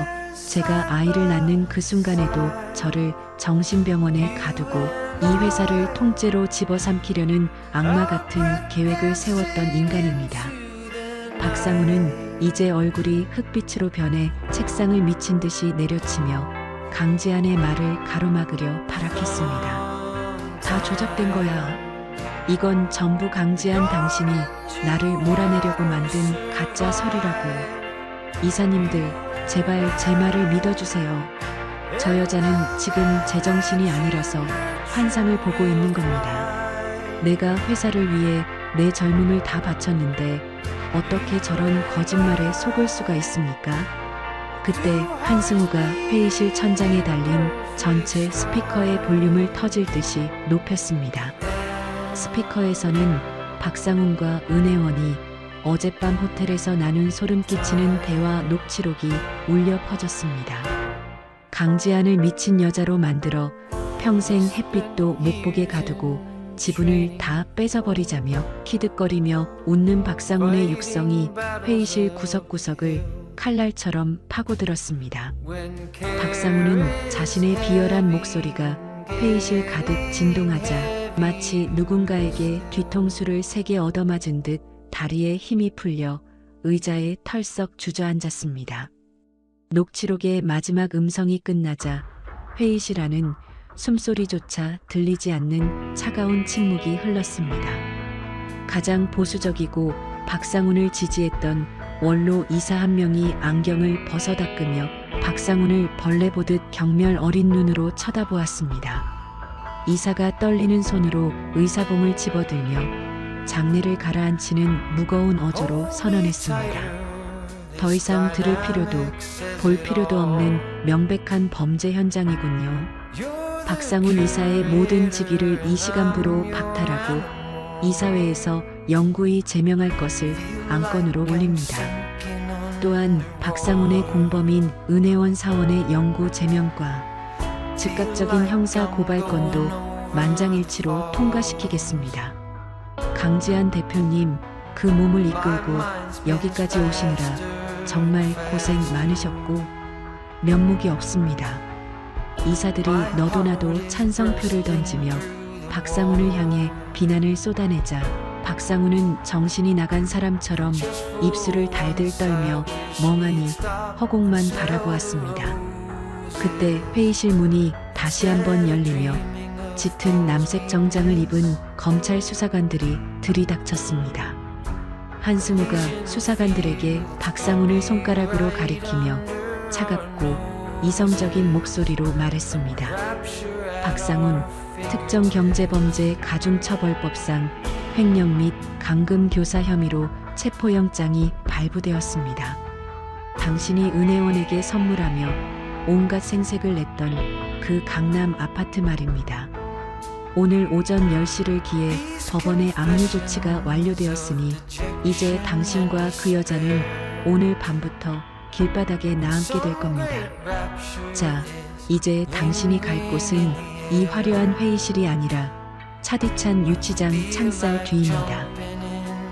제가 아이를 낳는 그 순간에도 저를 정신병원에 가두고 이 회사를 통째로 집어삼키려는 악마 같은 계획을 세웠던 인간입니다. 박상훈은 이제 얼굴이 흑빛으로 변해 책상을 미친 듯이 내려치며 강지한의 말을 가로막으려 발악했습니다. 다 조작된 거야. 이건 전부 강지한 당신이 나를 몰아내려고 만든 가짜 서류라고. 이사님들, 제발 제 말을 믿어주세요. 저 여자는 지금 제정신이 아니라서 환상을 보고 있는 겁니다. 내가 회사를 위해 내 젊음을 다 바쳤는데 어떻게 저런 거짓말에 속을 수가 있습니까? 그때 한승우가 회의실 천장에 달린 전체 스피커의 볼륨을 터질 듯이 높였습니다. 스피커에서는 박상훈과 은혜원이 어젯밤 호텔에서 나눈 소름 끼치는 대화 녹취록이 울려 퍼졌습니다. 강지한을 미친 여자로 만들어 평생 햇빛도 못 보게 가두고 지분을 다 뺏어버리자며 키득거리며 웃는 박상훈의 육성이 회의실 구석구석을 칼날처럼 파고들었습니다. 박상훈은 자신의 비열한 목소리가 회의실 가득 진동하자 마치 누군가에게 뒤통수를 세게 얻어맞은 듯 다리에 힘이 풀려 의자에 털썩 주저앉았습니다. 녹취록의 마지막 음성이 끝나자 회의실 안은 숨소리조차 들리지 않는 차가운 침묵이 흘렀습니다. 가장 보수적이고 박상훈을 지지했던 원로 이사 한 명이 안경을 벗어닦으며 박상훈을 벌레 보듯 경멸 어린 눈으로 쳐다보았습니다. 이사가 떨리는 손으로 의사봉을 집어들며 장례를 가라앉히는 무거운 어조로 선언했습니다. 더 이상 들을 필요도 볼 필요도 없는 명백한 범죄 현장이군요. 박상훈 이사의 모든 직위를 이 시간부로 박탈하고 이사회에서 영구히 제명할 것을 안건으로 올립니다. 또한 박상훈의 공범인 은혜원 사원의 영구 제명과 즉각적인 형사 고발건도 만장일치로 통과시키겠습니다. 강지한 대표님, 그 몸을 이끌고 여기까지 오시느라 정말 고생 많으셨고 면목이 없습니다. 이사들이 너도 나도 찬성표를 던지며 박상훈을 향해 비난을 쏟아내자 박상훈은 정신이 나간 사람처럼 입술을 달들 떨며 멍하니 허공만 바라보았습니다. 그때 회의실 문이 다시 한번 열리며 짙은 남색 정장을 입은 검찰 수사관들이 들이닥쳤습니다. 한승우가 수사관들에게 박상훈을 손가락으로 가리키며 차갑고 이성적인 목소리로 말했습니다. 박상훈, 특정경제범죄 가중처벌법상 횡령 및 감금교사 혐의로 체포영장이 발부되었습니다. 당신이 은혜원에게 선물하며 온갖 생색을 냈던 그 강남 아파트 말입니다. 오늘 오전 10시를 기해 법원의 압류 조치가 완료되었으니 이제 당신과 그 여자는 오늘 밤부터 길바닥에 나앉게 될 겁니다. 자, 이제 당신이 갈 곳은 이 화려한 회의실이 아니라 차디찬 유치장 창살 뒤입니다.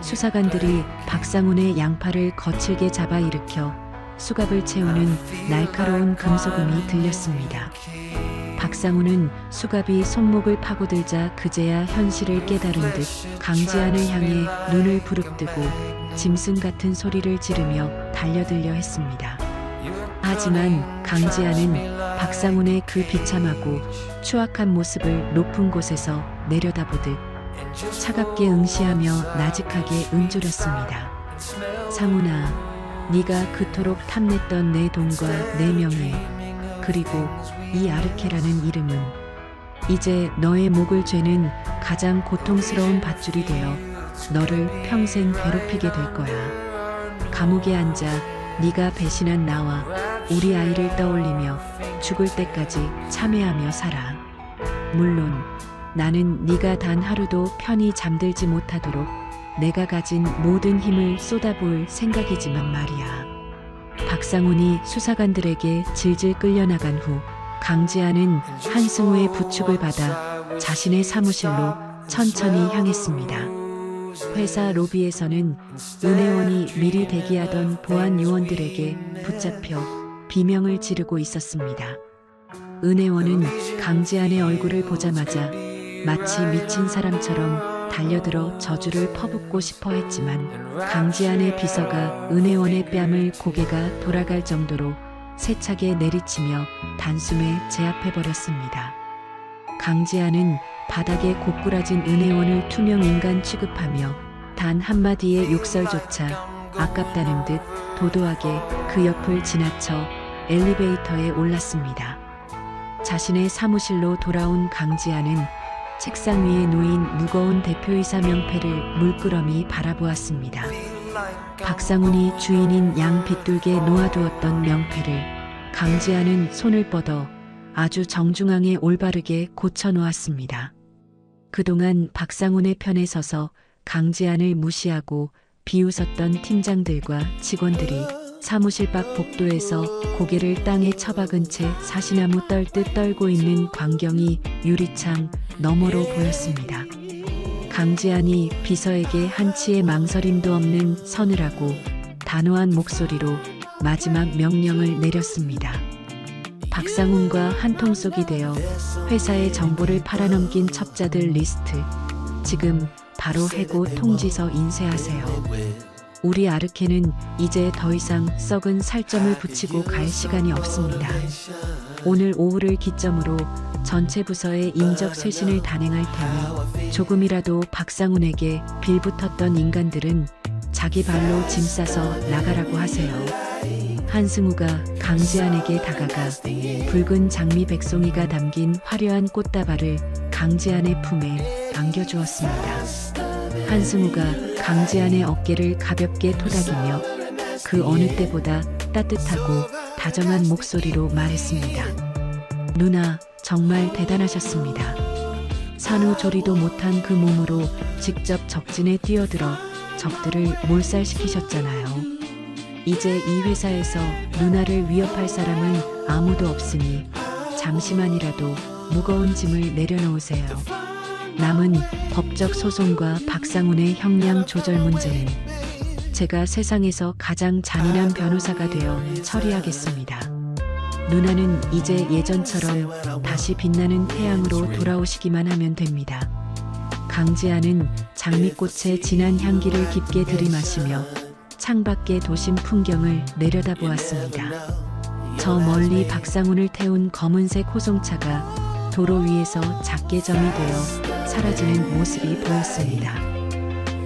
수사관들이 박상훈의 양팔을 거칠게 잡아 일으켜 수갑을 채우는 날카로운 금소금이 들렸습니다. 박상훈은 수갑이 손목을 파고들자 그제야 현실을 깨달은 듯 강지한을 향해 눈을 부릅뜨고 짐승 같은 소리를 지르며 달려들려 했습니다. 하지만 강지한은 박상훈의 그 비참하고 추악한 모습을 높은 곳에서 내려다보듯 차갑게 응시하며 나직하게 응조렸습니다. 상훈아, 네가 그토록 탐냈던 내 돈과 내 명예, 그리고 이 아르케라는 이름은 이제 너의 목을 죄는 가장 고통스러운 밧줄이 되어 너를 평생 괴롭히게 될 거야. 감옥에 앉아 네가 배신한 나와 우리 아이를 떠올리며 죽을 때까지 참회하며 살아. 물론 나는 네가 단 하루도 편히 잠들지 못하도록 내가 가진 모든 힘을 쏟아부을 생각이지만 말이야. 박상훈이 수사관들에게 질질 끌려나간 후 강지한은 한승우의 부축을 받아 자신의 사무실로 천천히 향했습니다. 회사 로비에서는 은혜원이 미리 대기하던 보안 요원들에게 붙잡혀 비명을 지르고 있었습니다. 은혜원은 강지한의 얼굴을 보자마자 마치 미친 사람처럼 달려들어 저주를 퍼붓고 싶어 했지만 강지한의 비서가 은혜원의 뺨을 고개가 돌아갈 정도로 세차게 내리치며 단숨에 제압해버렸습니다. 강지한은 바닥에 고꾸라진 은혜원을 투명 인간 취급하며 단 한마디의 욕설조차 아깝다는 듯 도도하게 그 옆을 지나쳐 엘리베이터에 올랐습니다. 자신의 사무실로 돌아온 강지한은 책상 위에 놓인 무거운 대표이사 명패를 물끄러미 바라보았습니다. 박상훈이 주인인 양 빗둘게 놓아두었던 명패를 강지한은 손을 뻗어 아주 정중앙에 올바르게 고쳐놓았습니다. 그동안 박상훈의 편에 서서 강지한을 무시하고 비웃었던 팀장들과 직원들이 사무실 밖 복도에서 고개를 땅에 처박은 채 사시나무 떨듯 떨고 있는 광경이 유리창 너머로 보였습니다. 강지한이 비서에게 한치의 망설임도 없는 서늘하고 단호한 목소리로 마지막 명령을 내렸습니다. 박상훈과 한통속이 되어 회사의 정보를 팔아넘긴 첩자들 리스트 지금 바로 해고 통지서 인쇄하세요. 우리 아르케는 이제 더 이상 썩은 살점을 붙이고 갈 시간이 없습니다. 오늘 오후를 기점으로 전체 부서의 인적 쇄신을 단행할 테니 조금이라도 박상훈에게 빌붙었던 인간들은 자기 발로 짐 싸서 나가라고 하세요. 한승우가 강지한에게 다가가 붉은 장미 백송이가 담긴 화려한 꽃다발을 강지한의 품에 안겨주었습니다. 한승우가 강지한의 어깨를 가볍게 토닥이며 그 어느 때보다 따뜻하고 다정한 목소리로 말했습니다. 누나, 정말 대단하셨습니다. 산후조리도 못한 그 몸으로 직접 적진에 뛰어들어 적들을 몰살시키셨잖아요. 이제 이 회사에서 누나를 위협할 사람은 아무도 없으니 잠시만이라도 무거운 짐을 내려놓으세요. 남은 법적 소송과 박상훈의 형량 조절 문제는 제가 세상에서 가장 잔인한 변호사가 되어 처리하겠습니다. 누나는 이제 예전처럼 다시 빛나는 태양으로 돌아오시기만 하면 됩니다. 강지한은 장미꽃의 진한 향기를 깊게 들이마시며 창밖의 도심 풍경을 내려다보았습니다. 저 멀리 박상훈을 태운 검은색 호송차가 도로 위에서 작게 점이 되어 사라지는 모습이 보였습니다.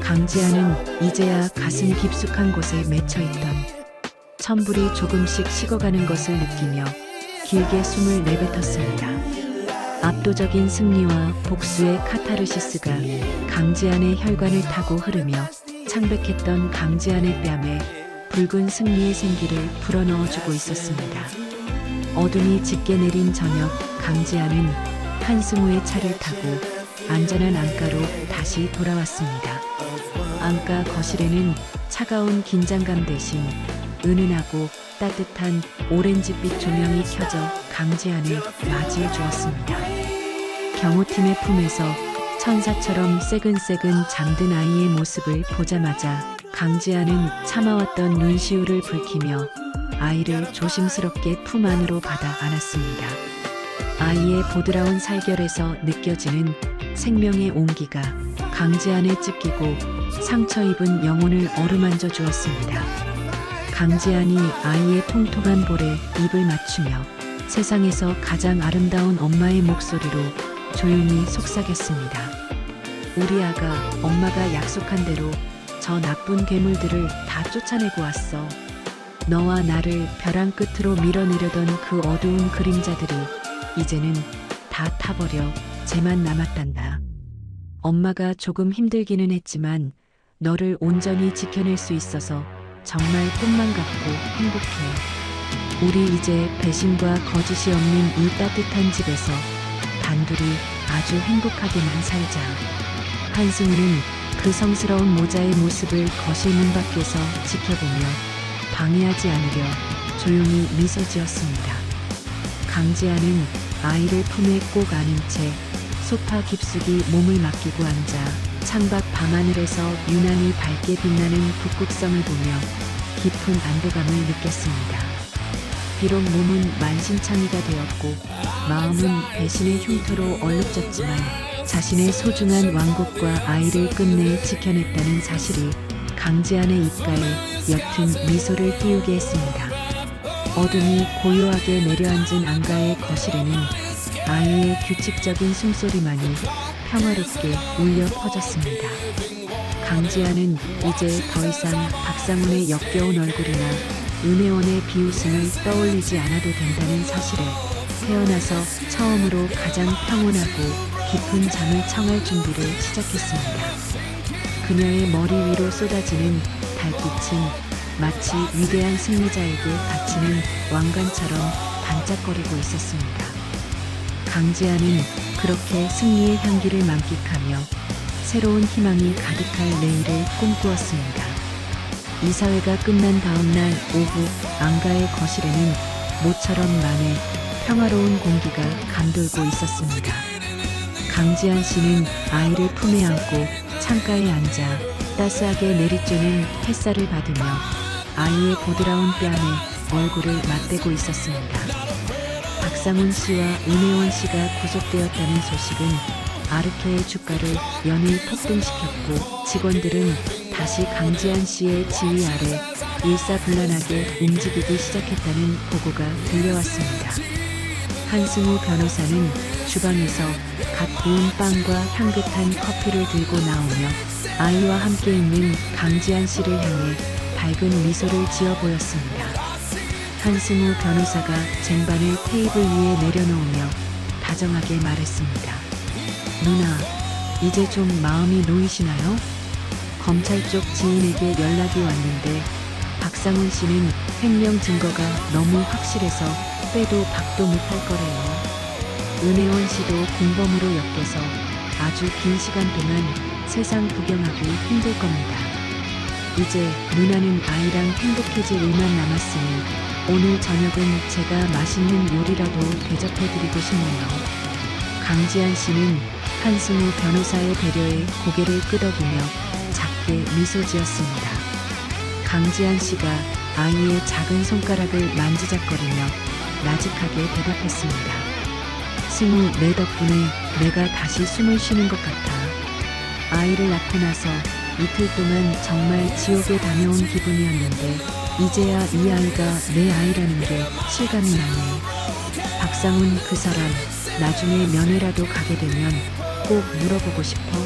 강지한은 이제야 가슴 깊숙한 곳에 맺혀있던 천불이 조금씩 식어가는 것을 느끼며 길게 숨을 내뱉었습니다. 압도적인 승리와 복수의 카타르시스가 강지한의 혈관을 타고 흐르며 창백했던 강지한의 뺨에 붉은 승리의 생기를 불어넣어주고 있었습니다. 어둠이 짙게 내린 저녁, 강지한은 한승우의 차를 타고 안전한 안가로 다시 돌아왔습니다. 안가 거실에는 차가운 긴장감 대신 은은하고 따뜻한 오렌지빛 조명이 켜져 강지한을 맞이해 주었습니다. 경호팀의 품에서 천사처럼 새근새근 잠든 아이의 모습을 보자마자 강지한은 참아왔던 눈시울을 붉히며 아이를 조심스럽게 품 안으로 받아 안았습니다. 아이의 보드라운 살결에서 느껴지는 생명의 온기가 강지한에 찢기고 상처 입은 영혼을 어루만져 주었습니다. 강지한이 아이의 통통한 볼에 입을 맞추며 세상에서 가장 아름다운 엄마의 목소리로 조용히 속삭였습니다. 우리 아가, 엄마가 약속한 대로 저 나쁜 괴물들을 다 쫓아내고 왔어. 너와 나를 벼랑 끝으로 밀어내려던 그 어두운 그림자들이 이제는 다 타버려 쟤만 남았단다. 엄마가 조금 힘들기는 했지만 너를 온전히 지켜낼 수 있어서 정말 꿈만 같고 행복해. 우리 이제 배신과 거짓이 없는 이 따뜻한 집에서 단둘이 아주 행복하게만 살자. 한승우는 그 성스러운 모자의 모습을 거실 문 밖에서 지켜보며 방해하지 않으려 조용히 미소 지었습니다. 강지한은 아이를 품에 꼭 안은 채 소파 깊숙이 몸을 맡기고 앉아 창밖 밤하늘에서 유난히 밝게 빛나는 북극성을 보며 깊은 안도감을 느꼈습니다. 비록 몸은 만신창이가 되었고 마음은 배신의 흉터로 얼룩졌지만 자신의 소중한 왕국과 아이를 끝내 지켜냈다는 사실이 강지한의 입가에 옅은 미소를 띄우게 했습니다. 어둠이 고요하게 내려앉은 안가의 거실에는 아이의 규칙적인 숨소리만이 평화롭게 울려 퍼졌습니다. 강지한은 이제 더 이상 박상훈의 역겨운 얼굴이나 은혜원의 비웃음을 떠올리지 않아도 된다는 사실에 태어나서 처음으로 가장 평온하고 깊은 잠을 청할 준비를 시작했습니다. 그녀의 머리 위로 쏟아지는 달빛은 마치 위대한 승리자에게 바치는 왕관처럼 반짝거리고 있었습니다. 강지한은 그렇게 승리의 향기를 만끽하며 새로운 희망이 가득할 내일을 꿈꾸었습니다. 이사회가 끝난 다음날 오후 안가의 거실에는 모처럼 만에 평화로운 공기가 감돌고 있었습니다. 강지한 씨는 아이를 품에 안고 창가에 앉아 따스하게 내리쬐는 햇살을 받으며 아이의 보드라운 뺨에 얼굴을 맞대고 있었습니다. 박상훈 씨와 은혜원 씨가 구속되었다는 소식은 아르케의 주가를 연일 폭등시켰고 직원들은 다시 강지한 씨의 지휘 아래 일사불란하게 움직이기 시작했다는 보고가 들려왔습니다. 한승우 변호사는 주방에서 갓 구운 빵과 향긋한 커피를 들고 나오며 아이와 함께 있는 강지한 씨를 향해 밝은 미소를 지어 보였습니다. 한승우 변호사가 쟁반을 테이블 위에 내려놓으며 다정하게 말했습니다. 누나, 이제 좀 마음이 놓이시나요? 검찰 쪽 지인에게 연락이 왔는데 박상훈 씨는 횡령 증거가 너무 확실해서 빼도 박도 못할 거래요. 은혜원 씨도 공범으로 엮여서 아주 긴 시간 동안 세상 구경하기 힘들 겁니다. 이제 누나는 아이랑 행복해질 일만 남았으니 오늘 저녁은 제가 맛있는 요리라도 대접해드리고 싶네요. 강지한 씨는 한승우 변호사의 배려에 고개를 끄덕이며 작게 미소 지었습니다. 강지한 씨가 아이의 작은 손가락을 만지작거리며 나직하게 대답했습니다. 승우, 내 덕분에 내가 다시 숨을 쉬는 것 같아. 아이를 낳고 나서 이틀 동안 정말 지옥에 다녀온 기분이었는데 이제야 이 아이가 내 아이라는 게 실감이 나네. 박상훈 그 사람 나중에 면회라도 가게 되면 꼭 물어보고 싶어.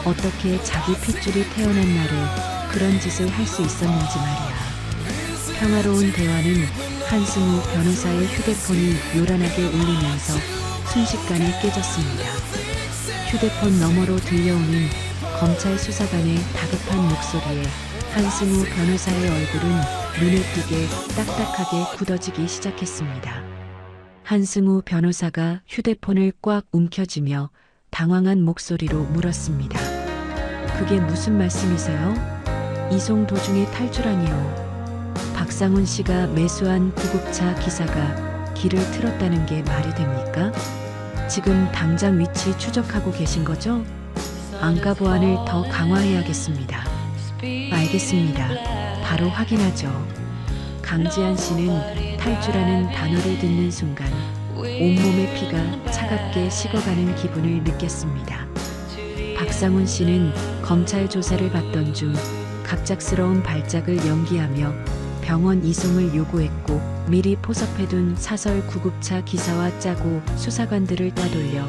어떻게 자기 핏줄이 태어난 날에 그런 짓을 할 수 있었는지 말이야. 평화로운 대화는 한승우 변호사의 휴대폰이 요란하게 울리면서 순식간에 깨졌습니다. 휴대폰 너머로 들려오는 검찰 수사관의 다급한 목소리에 한승우 변호사의 얼굴은 눈에 띄게 딱딱하게 굳어지기 시작했습니다. 한승우 변호사가 휴대폰을 꽉 움켜쥐며 당황한 목소리로 물었습니다. 그게 무슨 말씀이세요? 이송 도중에 탈주라니요. 박상훈 씨가 매수한 구급차 기사가 길을 틀었다는 게 말이 됩니까? 지금 당장 위치 추적하고 계신 거죠? 안가 보안을 더 강화해야겠습니다. 알겠습니다. 바로 확인하죠. 강지한 씨는 탈주라는 단어를 듣는 순간 온몸의 피가 차갑게 식어가는 기분을 느꼈습니다. 박상훈 씨는 검찰 조사를 받던 중 갑작스러운 발작을 연기하며 병원 이송을 요구했고 미리 포섭해둔 사설 구급차 기사와 짜고 수사관들을 따돌려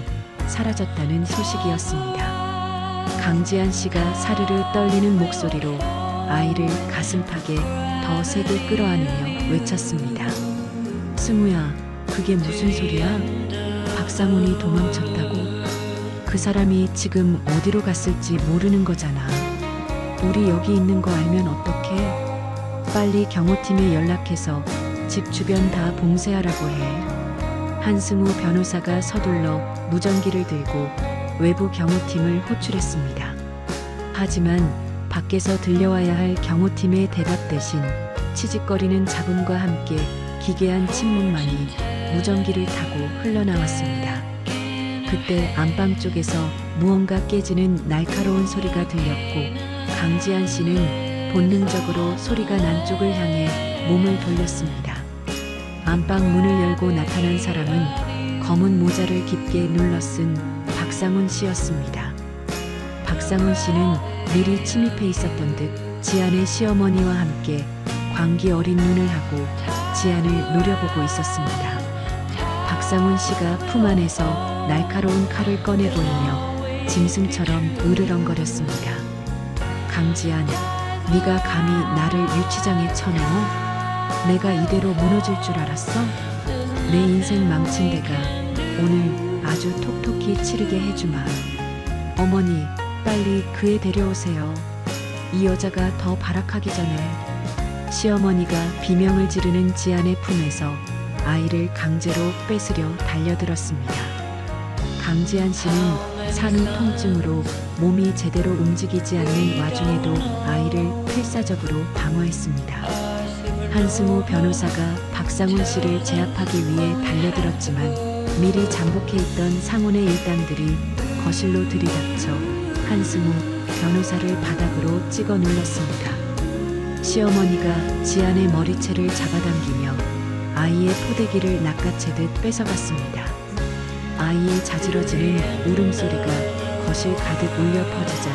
사라졌다는 소식이었습니다. 강지한 씨가 사르르 떨리는 목소리로 아이를 가슴팍에 더 세게 끌어안으며 외쳤습니다. 승우야, 그게 무슨 소리야? 박상훈이 도망쳤다고? 그 사람이 지금 어디로 갔을지 모르는 거잖아. 우리 여기 있는 거 알면 어떡해? 빨리 경호팀에 연락해서 집 주변 다 봉쇄하라고 해. 한승우 변호사가 서둘러 무전기를 들고 외부 경호팀을 호출했습니다. 하지만 밖에서 들려와야 할 경호팀의 대답 대신 치직거리는 잡음과 함께 기괴한 침묵만이 무전기를 타고 흘러나왔습니다. 그때 안방 쪽에서 무언가 깨지는 날카로운 소리가 들렸고 강지한 씨는 본능적으로 소리가 난 쪽을 향해 몸을 돌렸습니다. 안방 문을 열고 나타난 사람은 검은 모자를 깊게 눌러 쓴 박상훈 씨였습니다. 박상훈 씨는 미리 침입해 있었던 듯 지안의 시어머니와 함께 광기 어린 눈을 하고 지안을 노려보고 있었습니다. 박상훈 씨가 품 안에서 날카로운 칼을 꺼내 보이며 짐승처럼 으르렁거렸습니다. 강지안, 네가 감히 나를 유치장에 쳐넣어? 내가 이대로 무너질 줄 알았어? 내 인생 망친 데가 오늘 아주 톡톡히 치르게 해주마. 어머니, 빨리 그 애 데려오세요. 이 여자가 더 발악하기 전에. 시어머니가 비명을 지르는 지안의 품에서 아이를 강제로 뺏으려 달려들었습니다. 강지한 씨는 산후 통증으로 몸이 제대로 움직이지 않는 와중에도 아이를 필사적으로 방어했습니다. 한승우 변호사가 박상훈 씨를 제압하기 위해 달려들었지만 미리 잠복해 있던 상훈의 일당들이 거실로 들이닥쳐 한승우 변호사를 바닥으로 찍어 눌렀습니다. 시어머니가 지안의 머리채를 잡아당기며 아이의 포대기를 낚아채듯 뺏어갔습니다. 아이의 자지러지는 울음소리가 거실 가득 울려 퍼지자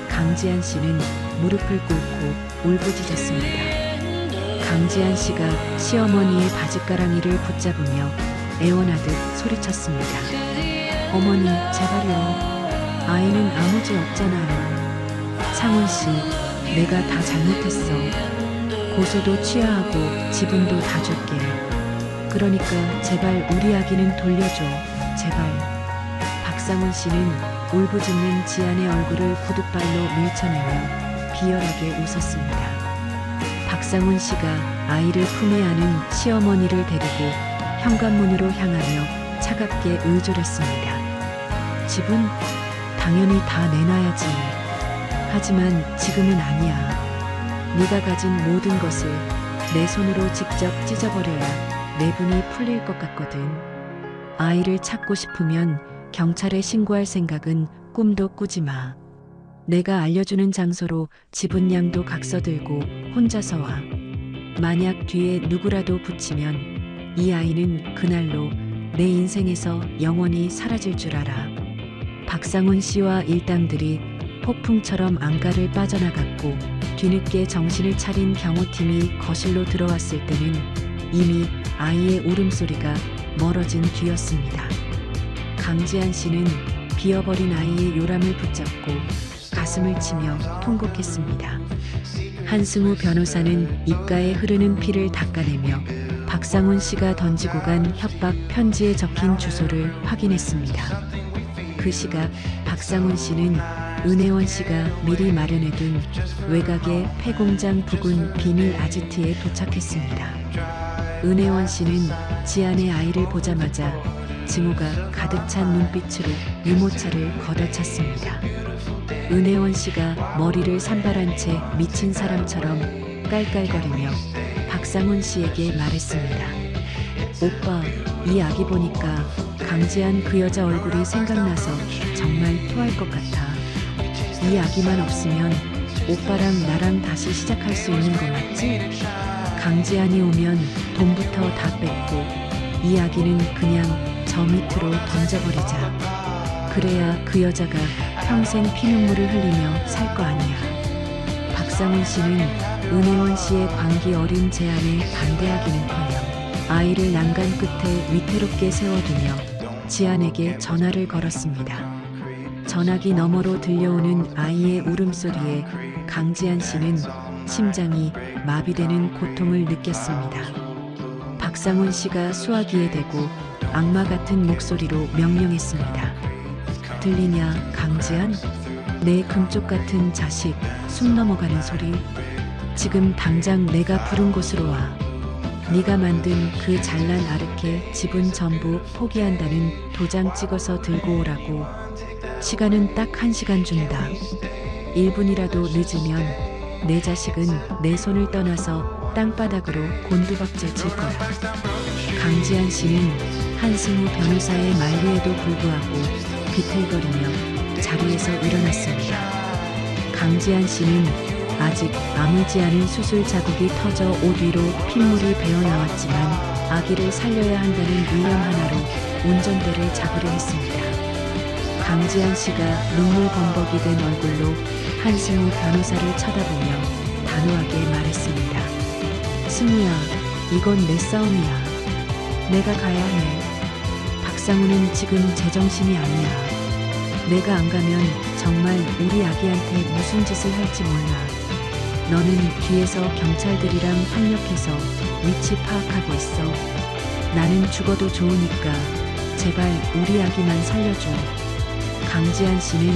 강지한 씨는 무릎을 꿇고 울부짖었습니다. 강지한 씨가 시어머니의 바짓가랑이를 붙잡으며 애원하듯 소리쳤습니다. 어머니, 제발요. 아이는 아무 죄 없잖아요. 상훈 씨, 내가 다 잘못했어. 고소도 취하하고 지분도 다 줄게. 그러니까 제발 우리 아기는 돌려줘. 제발. 박상훈 씨는 울부짖는 지안의 얼굴을 구둣발로 밀쳐내며 비열하게 웃었습니다. 박상훈 씨가 아이를 품에 안은 시어머니를 데리고 현관문으로 향하며 차갑게 의졸했습니다. 집은 당연히 다 내놔야지. 하지만 지금은 아니야. 네가 가진 모든 것을 내 손으로 직접 찢어버려야 내분이 풀릴 것 같거든. 아이를 찾고 싶으면 경찰에 신고할 생각은 꿈도 꾸지 마. 내가 알려주는 장소로 지분량도 각서들고 혼자서 와. 만약 뒤에 누구라도 붙이면 이 아이는 그날로 내 인생에서 영원히 사라질 줄 알아. 박상훈 씨와 일당들이 폭풍처럼 안가를 빠져나갔고 뒤늦게 정신을 차린 경호팀이 거실로 들어왔을 때는 이미 아이의 울음소리가 멀어진 뒤였습니다. 강지한 씨는 비어버린 아이의 요람을 붙잡고 가슴을 치며 통곡했습니다. 한승우 변호사는 입가에 흐르는 피를 닦아내며 박상훈 씨가 던지고 간 협박 편지에 적힌 주소를 확인했습니다. 그 시각 박상훈 씨는 은혜원 씨가 미리 마련해둔 외곽의 폐공장 부근 비밀 아지트에 도착했습니다. 은혜원 씨는 지안의 아이를 보자마자 증오가 가득 찬 눈빛으로 유모차를 걷어찼습니다. 은혜원 씨가 머리를 산발한 채 미친 사람처럼 깔깔거리며 박상훈 씨에게 말했습니다. 오빠, 이 아기 보니까 강지한 그 여자 얼굴이 생각나서 정말 토할 것 같아. 이 아기만 없으면 오빠랑 나랑 다시 시작할 수 있는 거 맞지? 강지한이 오면 돈부터 다 뺏고 이 아기는 그냥 저 밑으로 던져버리자. 그래야 그 여자가 평생 피눈물을 흘리며 살 거 아니야. 박상훈 씨는 은혜원 씨의 광기 어린 제안에 반대하기는커녕 아이를 난간 끝에 위태롭게 세워두며 지안에게 전화를 걸었습니다. 전화기 너머로 들려오는 아이의 울음소리에 강지한 씨는 심장이 마비되는 고통을 느꼈습니다. 박상훈 씨가 수화기에 대고 악마 같은 목소리로 명령했습니다. 들리냐, 강지한? 내 금쪽 같은 자식, 숨 넘어가는 소리. 지금 당장 내가 부른 곳으로 와. 네가 만든 그 잘난 아르케 지분 전부 포기한다는 도장 찍어서 들고 오라고. 시간은 딱 1시간 준다. 1분이라도 늦으면 내 자식은 내 손을 떠나서 땅바닥으로 곤두박질 칠 거야. 강지한 씨는 한승우 변호사의 만류에도 불구하고 비틀거리며 자리에서 일어났습니다. 강지한 씨는 아직 아물지 않은 수술 자국이 터져 옷 위로 핏물이 배어나왔지만 아기를 살려야 한다는 일념 하나로 운전대를 잡으려 했습니다. 강지한 씨가 눈물 범벅이 된 얼굴로 한승우 변호사를 쳐다보며 단호하게 말했습니다. 승우야, 이건 내 싸움이야. 내가 가야 해. 박상우는 지금 제정신이 아니야. 내가 안 가면 정말 우리 아기한테 무슨 짓을 할지 몰라. 너는 뒤에서 경찰들이랑 협력해서 위치 파악하고 있어. 나는 죽어도 좋으니까 제발 우리 아기만 살려줘. 강지한 씨는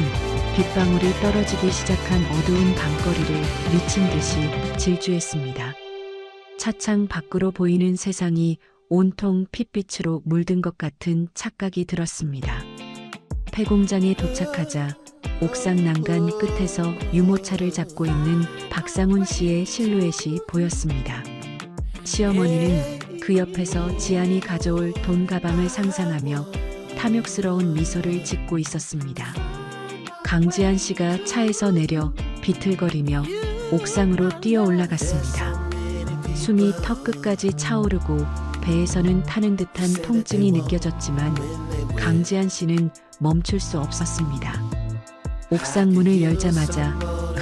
빗방울이 떨어지기 시작한 어두운 밤거리를 미친 듯이 질주했습니다. 차창 밖으로 보이는 세상이 온통 핏빛으로 물든 것 같은 착각이 들었습니다. 폐공장에 도착하자 옥상 난간 끝에서 유모차를 잡고 있는 박상훈 씨의 실루엣이 보였습니다. 시어머니는 그 옆에서 지안이 가져올 돈 가방을 상상하며 탐욕스러운 미소를 짓고 있었습니다. 강지한 씨가 차에서 내려 비틀거리며 옥상으로 뛰어 올라갔습니다. 숨이 턱 끝까지 차오르고 배에서는 타는 듯한 통증이 느껴졌지만 강지한 씨는 멈출 수 없었습니다. 옥상 문을 열자마자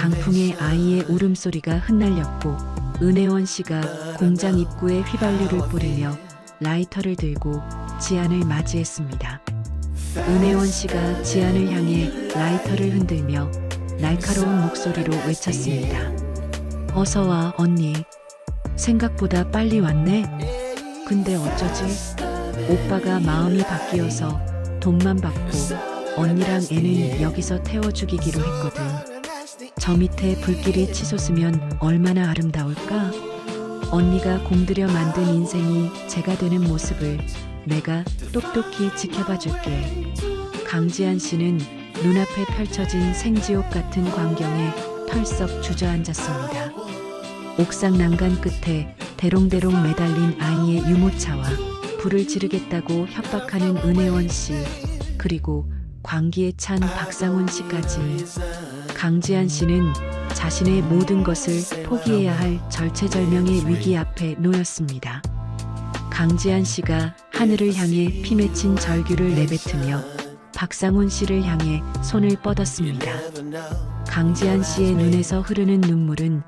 강풍에 아이의 울음소리가 흩날렸고 은혜원 씨가 공장 입구에 휘발유를 뿌리며 라이터를 들고 지안을 맞이했습니다. 은혜원 씨가 지안을 향해 라이터를 흔들며 날카로운 목소리로 외쳤습니다. 어서 와, 언니. 생각보다 빨리 왔네. 근데 어쩌지? 오빠가 마음이 바뀌어서 돈만 받고 언니랑 애는 여기서 태워 죽이기로 했거든. 저 밑에 불길이 치솟으면 얼마나 아름다울까? 언니가 공들여 만든 인생이 제가 되는 모습을 내가 똑똑히 지켜봐 줄게. 강지한 씨는 눈앞에 펼쳐진 생지옥 같은 광경에 털썩 주저앉았습니다. 옥상 난간 끝에 대롱대롱 매달린 아이의 유모차와 불을 지르겠다고 협박하는 은혜원 씨, 그리고 광기에 찬 박상훈 씨까지. 강지한 씨는 자신의 모든 것을 포기해야 할 절체절명의 위기 앞에 놓였습니다. 강지한 씨가 하늘을 향해 피 맺힌 절규를 내뱉으며 박상훈 씨를 향해 손을 뻗었습니다. 강지한 씨의 눈에서 흐르는 눈물은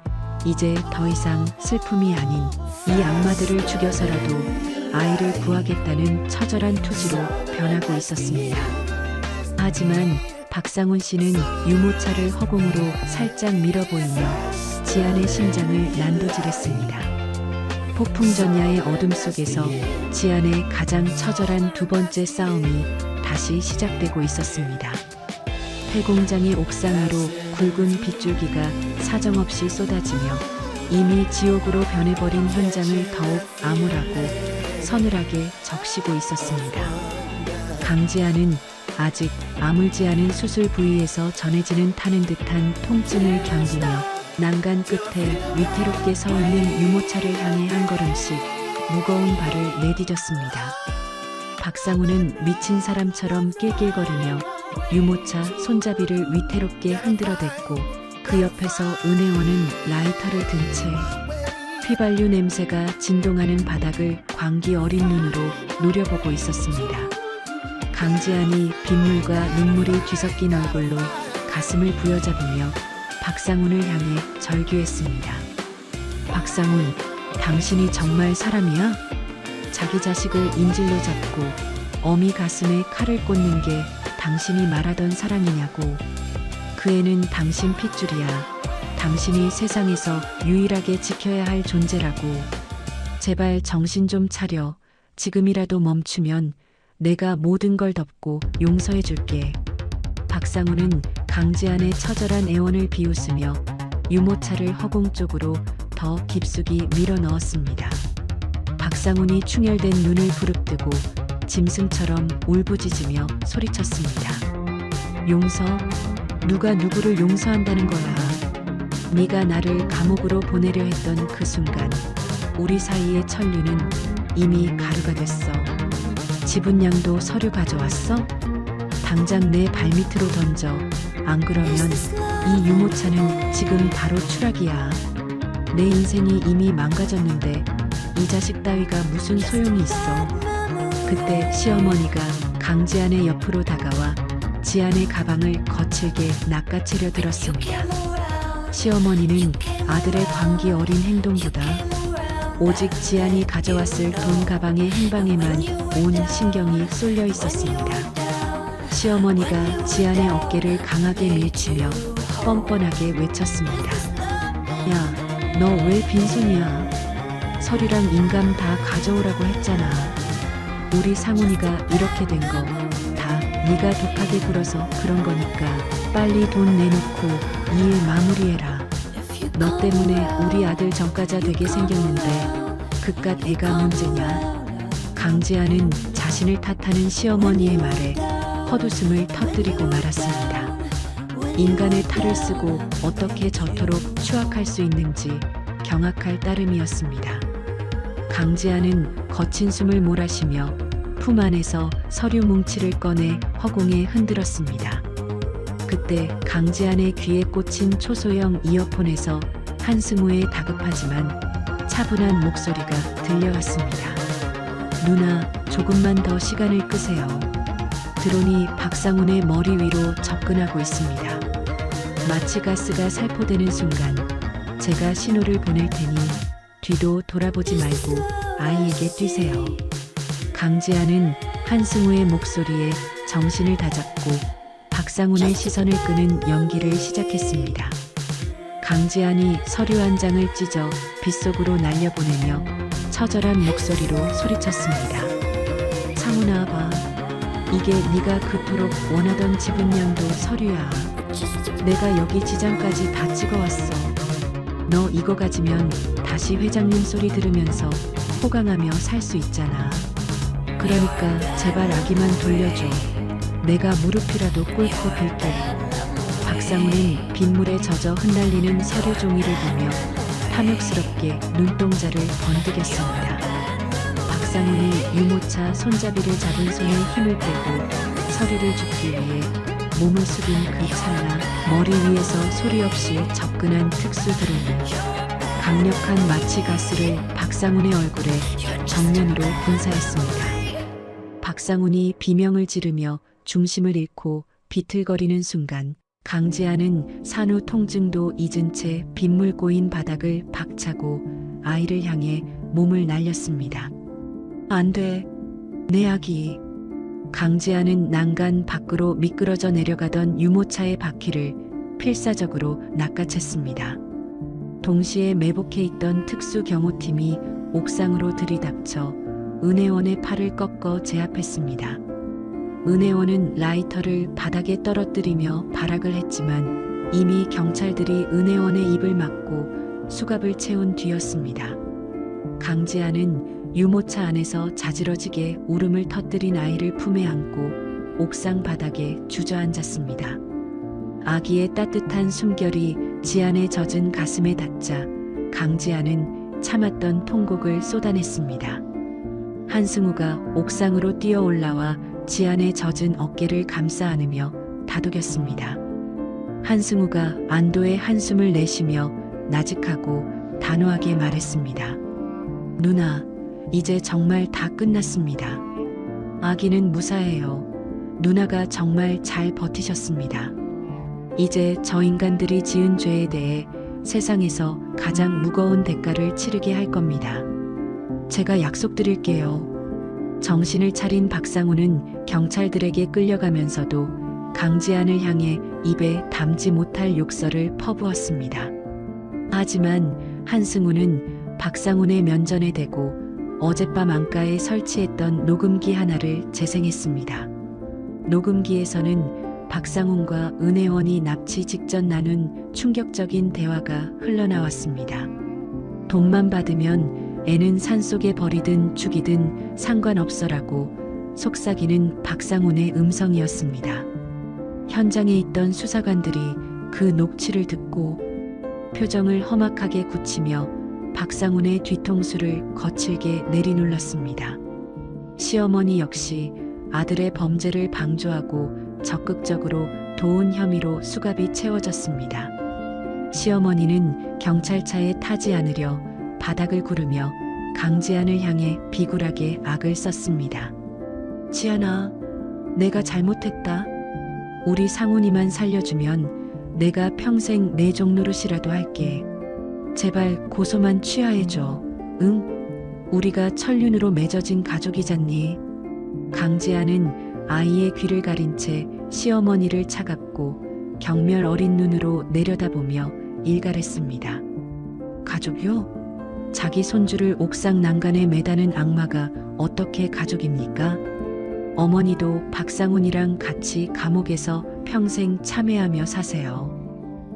이제 더 이상 슬픔이 아닌 이 악마들을 죽여서라도 아이를 구하겠다는 처절한 투지로 변하고 있었습니다. 하지만 박상훈 씨는 유모차를 허공으로 살짝 밀어보이며 지안의 심장을 난도질했습니다. 폭풍전야의 어둠 속에서 지안의 가장 처절한 두 번째 싸움이 다시 시작되고 있었습니다. 폐공장의 옥상 위로 굵은 빗줄기가 사정없이 쏟아지며 이미 지옥으로 변해버린 현장을 더욱 암울하고 서늘하게 적시고 있었습니다. 강지아는 아직 아물지 않은 수술 부위에서 전해지는 타는 듯한 통증을 견디며 난간 끝에 위태롭게 서 있는 유모차를 향해 한 걸음씩 무거운 발을 내디뎠습니다. 박상우는 미친 사람처럼 낄낄거리며 유모차 손잡이를 위태롭게 흔들어댔고 그 옆에서 은혜원은 라이터를 든 채 휘발유 냄새가 진동하는 바닥을 광기 어린 눈으로 노려보고 있었습니다. 강지안이 빗물과 눈물이 뒤섞인 얼굴로 가슴을 부여잡으며 박상훈을 향해 절규했습니다. 박상훈, 당신이 정말 사람이야? 자기 자식을 인질로 잡고 어미 가슴에 칼을 꽂는 게 당신이 말하던 사랑이냐고. 그 애는 당신 핏줄이야. 당신이 세상에서 유일하게 지켜야 할 존재라고. 제발 정신 좀 차려. 지금이라도 멈추면 내가 모든 걸 덮고 용서해 줄게. 박상우는 강지안의 처절한 애원을 비웃으며 유모차를 허공 쪽으로 더 깊숙이 밀어 넣었습니다. 박상훈이 충혈된 눈을 부릅뜨고 짐승처럼 울부짖으며 소리쳤습니다. 용서? 누가 누구를 용서한다는 거야? 네가 나를 감옥으로 보내려 했던 그 순간 우리 사이의 천류는 이미 가루가 됐어. 지분양도 서류 가져왔어? 당장 내 발밑으로 던져. 안 그러면 이 유모차는 지금 바로 추락이야. 내 인생이 이미 망가졌는데 이 자식 따위가 무슨 소용이 있어. 그때 시어머니가 강지안의 옆으로 다가와 지안의 가방을 거칠게 낚아채려 들었습니다. 시어머니는 아들의 광기 어린 행동보다 오직 지안이 가져왔을 돈 가방의 행방에만 온 신경이 쏠려 있었습니다. 시어머니가 지안의 어깨를 강하게 밀치며 뻔뻔하게 외쳤습니다. 야, 너 왜 빈손이야? 서류랑 인감 다 가져오라고 했잖아. 우리 상훈이가 이렇게 된 거 다 네가 독하게 굴어서 그런 거니까 빨리 돈 내놓고 이 일 마무리해라. 너 때문에 우리 아들 전과자 되게 생겼는데 그깟 애가 문제냐? 강지아는 자신을 탓하는 시어머니의 말에 헛웃음을 터뜨리고 말았습니다. 인간의 탈을 쓰고 어떻게 저토록 추악할 수 있는지 경악할 따름이었습니다. 강지아는 거친 숨을 몰아쉬며 품 안에서 서류 뭉치를 꺼내 허공에 흔들었습니다. 그때 강지안의 귀에 꽂힌 초소형 이어폰에서 한승우의 다급하지만 차분한 목소리가 들려왔습니다. 누나, 조금만 더 시간을 끄세요. 드론이 박상훈의 머리 위로 접근하고 있습니다. 마취 가스가 살포되는 순간 제가 신호를 보낼 테니 뒤도 돌아보지 말고 아이에게 뛰세요. 강지아는 한승우의 목소리에 정신을 다잡고 박상훈의 시선을 끄는 연기를 시작했습니다. 강지안이 서류 한 장을 찢어 빗속으로 날려보내며 처절한 목소리로 소리쳤습니다. 상훈아 봐. 이게 네가 그토록 원하던 지분량도 서류야. 내가 여기 지장까지 다 찍어왔어. 너 이거 가지면 다시 회장님 소리 들으면서 호강하며 살 수 있잖아. 그러니까 제발 아기만 돌려줘. 내가 무릎이라도 꿇고 빌게. 박상훈은 빗물에 젖어 흩날리는 서류 종이를 보며 탐욕스럽게 눈동자를 번득였습니다. 박상훈이 유모차 손잡이를 잡은 손에 힘을 빼고 서류를 줍기 위해 몸을 숙인 그 찰나 머리 위에서 소리 없이 접근한 특수 드론은 강력한 마취 가스를 박상훈의 얼굴에 정면으로 분사했습니다. 박상훈이 비명을 지르며 중심을 잃고 비틀거리는 순간 강지아는 산후 통증도 잊은 채 빗물 고인 바닥을 박차고 아이를 향해 몸을 날렸습니다. 안 돼, 내 아기. 강지아는 난간 밖으로 미끄러져 내려가던 유모차의 바퀴를 필사적으로 낚아챘습니다. 동시에 매복해 있던 특수 경호팀이 옥상으로 들이닥쳐 은혜원의 팔을 꺾어 제압했습니다. 은혜원은 라이터를 바닥에 떨어뜨리며 발악을 했지만 이미 경찰들이 은혜원의 입을 막고 수갑을 채운 뒤였습니다. 강지아는 유모차 안에서 자지러지게 울음을 터뜨린 아이를 품에 안고 옥상 바닥에 주저앉았습니다. 아기의 따뜻한 숨결이 지안의 젖은 가슴에 닿자 강지아는 참았던 통곡을 쏟아냈습니다. 한승우가 옥상으로 뛰어 올라와 지안의 젖은 어깨를 감싸 안으며 다독였습니다. 한승우가 안도의 한숨을 내쉬며 나직하고 단호하게 말했습니다. 누나, 이제 정말 다 끝났습니다. 아기는 무사해요. 누나가 정말 잘 버티셨습니다. 이제 저 인간들이 지은 죄에 대해 세상에서 가장 무거운 대가를 치르게 할 겁니다. 제가 약속드릴게요. 정신을 차린 박상훈은 경찰들에게 끌려가면서도 강지안을 향해 입에 담지 못할 욕설을 퍼부었습니다. 하지만 한승우는 박상훈의 면전에 대고 어젯밤 안가에 설치했던 녹음기 하나를 재생했습니다. 녹음기에서는 박상훈과 은혜원이 납치 직전 나눈 충격적인 대화가 흘러나왔습니다. 돈만 받으면 애는 산속에 버리든 죽이든 상관없어라고 속삭이는 박상훈의 음성이었습니다. 현장에 있던 수사관들이 그 녹취를 듣고 표정을 험악하게 굳히며 박상훈의 뒤통수를 거칠게 내리눌렀습니다. 시어머니 역시 아들의 범죄를 방조하고 적극적으로 도운 혐의로 수갑이 채워졌습니다. 시어머니는 경찰차에 타지 않으려 바닥을 구르며 강지안을 향해 비굴하게 악을 썼습니다. 지안아, 내가 잘못했다. 우리 상훈이만 살려주면 내가 평생 내 종노릇이라도 할게. 제발 고소만 취하해줘. 응? 우리가 천륜으로 맺어진 가족이잖니. 강지아는 아이의 귀를 가린 채 시어머니를 차갑고 경멸 어린 눈으로 내려다보며 일갈했습니다. 가족요? 자기 손주를 옥상 난간에 매다는 악마가 어떻게 가족입니까? 어머니도 박상훈이랑 같이 감옥에서 평생 참회하며 사세요.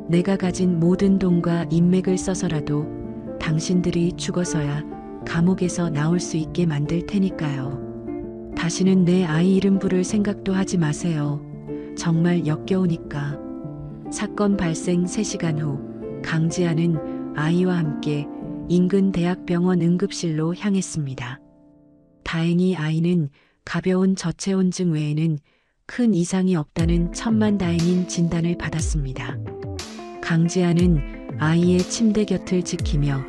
내가 가진 모든 돈과 인맥을 써서라도 당신들이 죽어서야 감옥에서 나올 수 있게 만들 테니까요. 다시는 내 아이 이름 부를 생각도 하지 마세요. 정말 역겨우니까. 사건 발생 3시간 후 강지아는 아이와 함께 인근 대학병원 응급실로 향했습니다. 다행히 아이는 가벼운 저체온증 외에는 큰 이상이 없다는 천만다행인 진단을 받았습니다. 강지아는 아이의 침대 곁을 지키며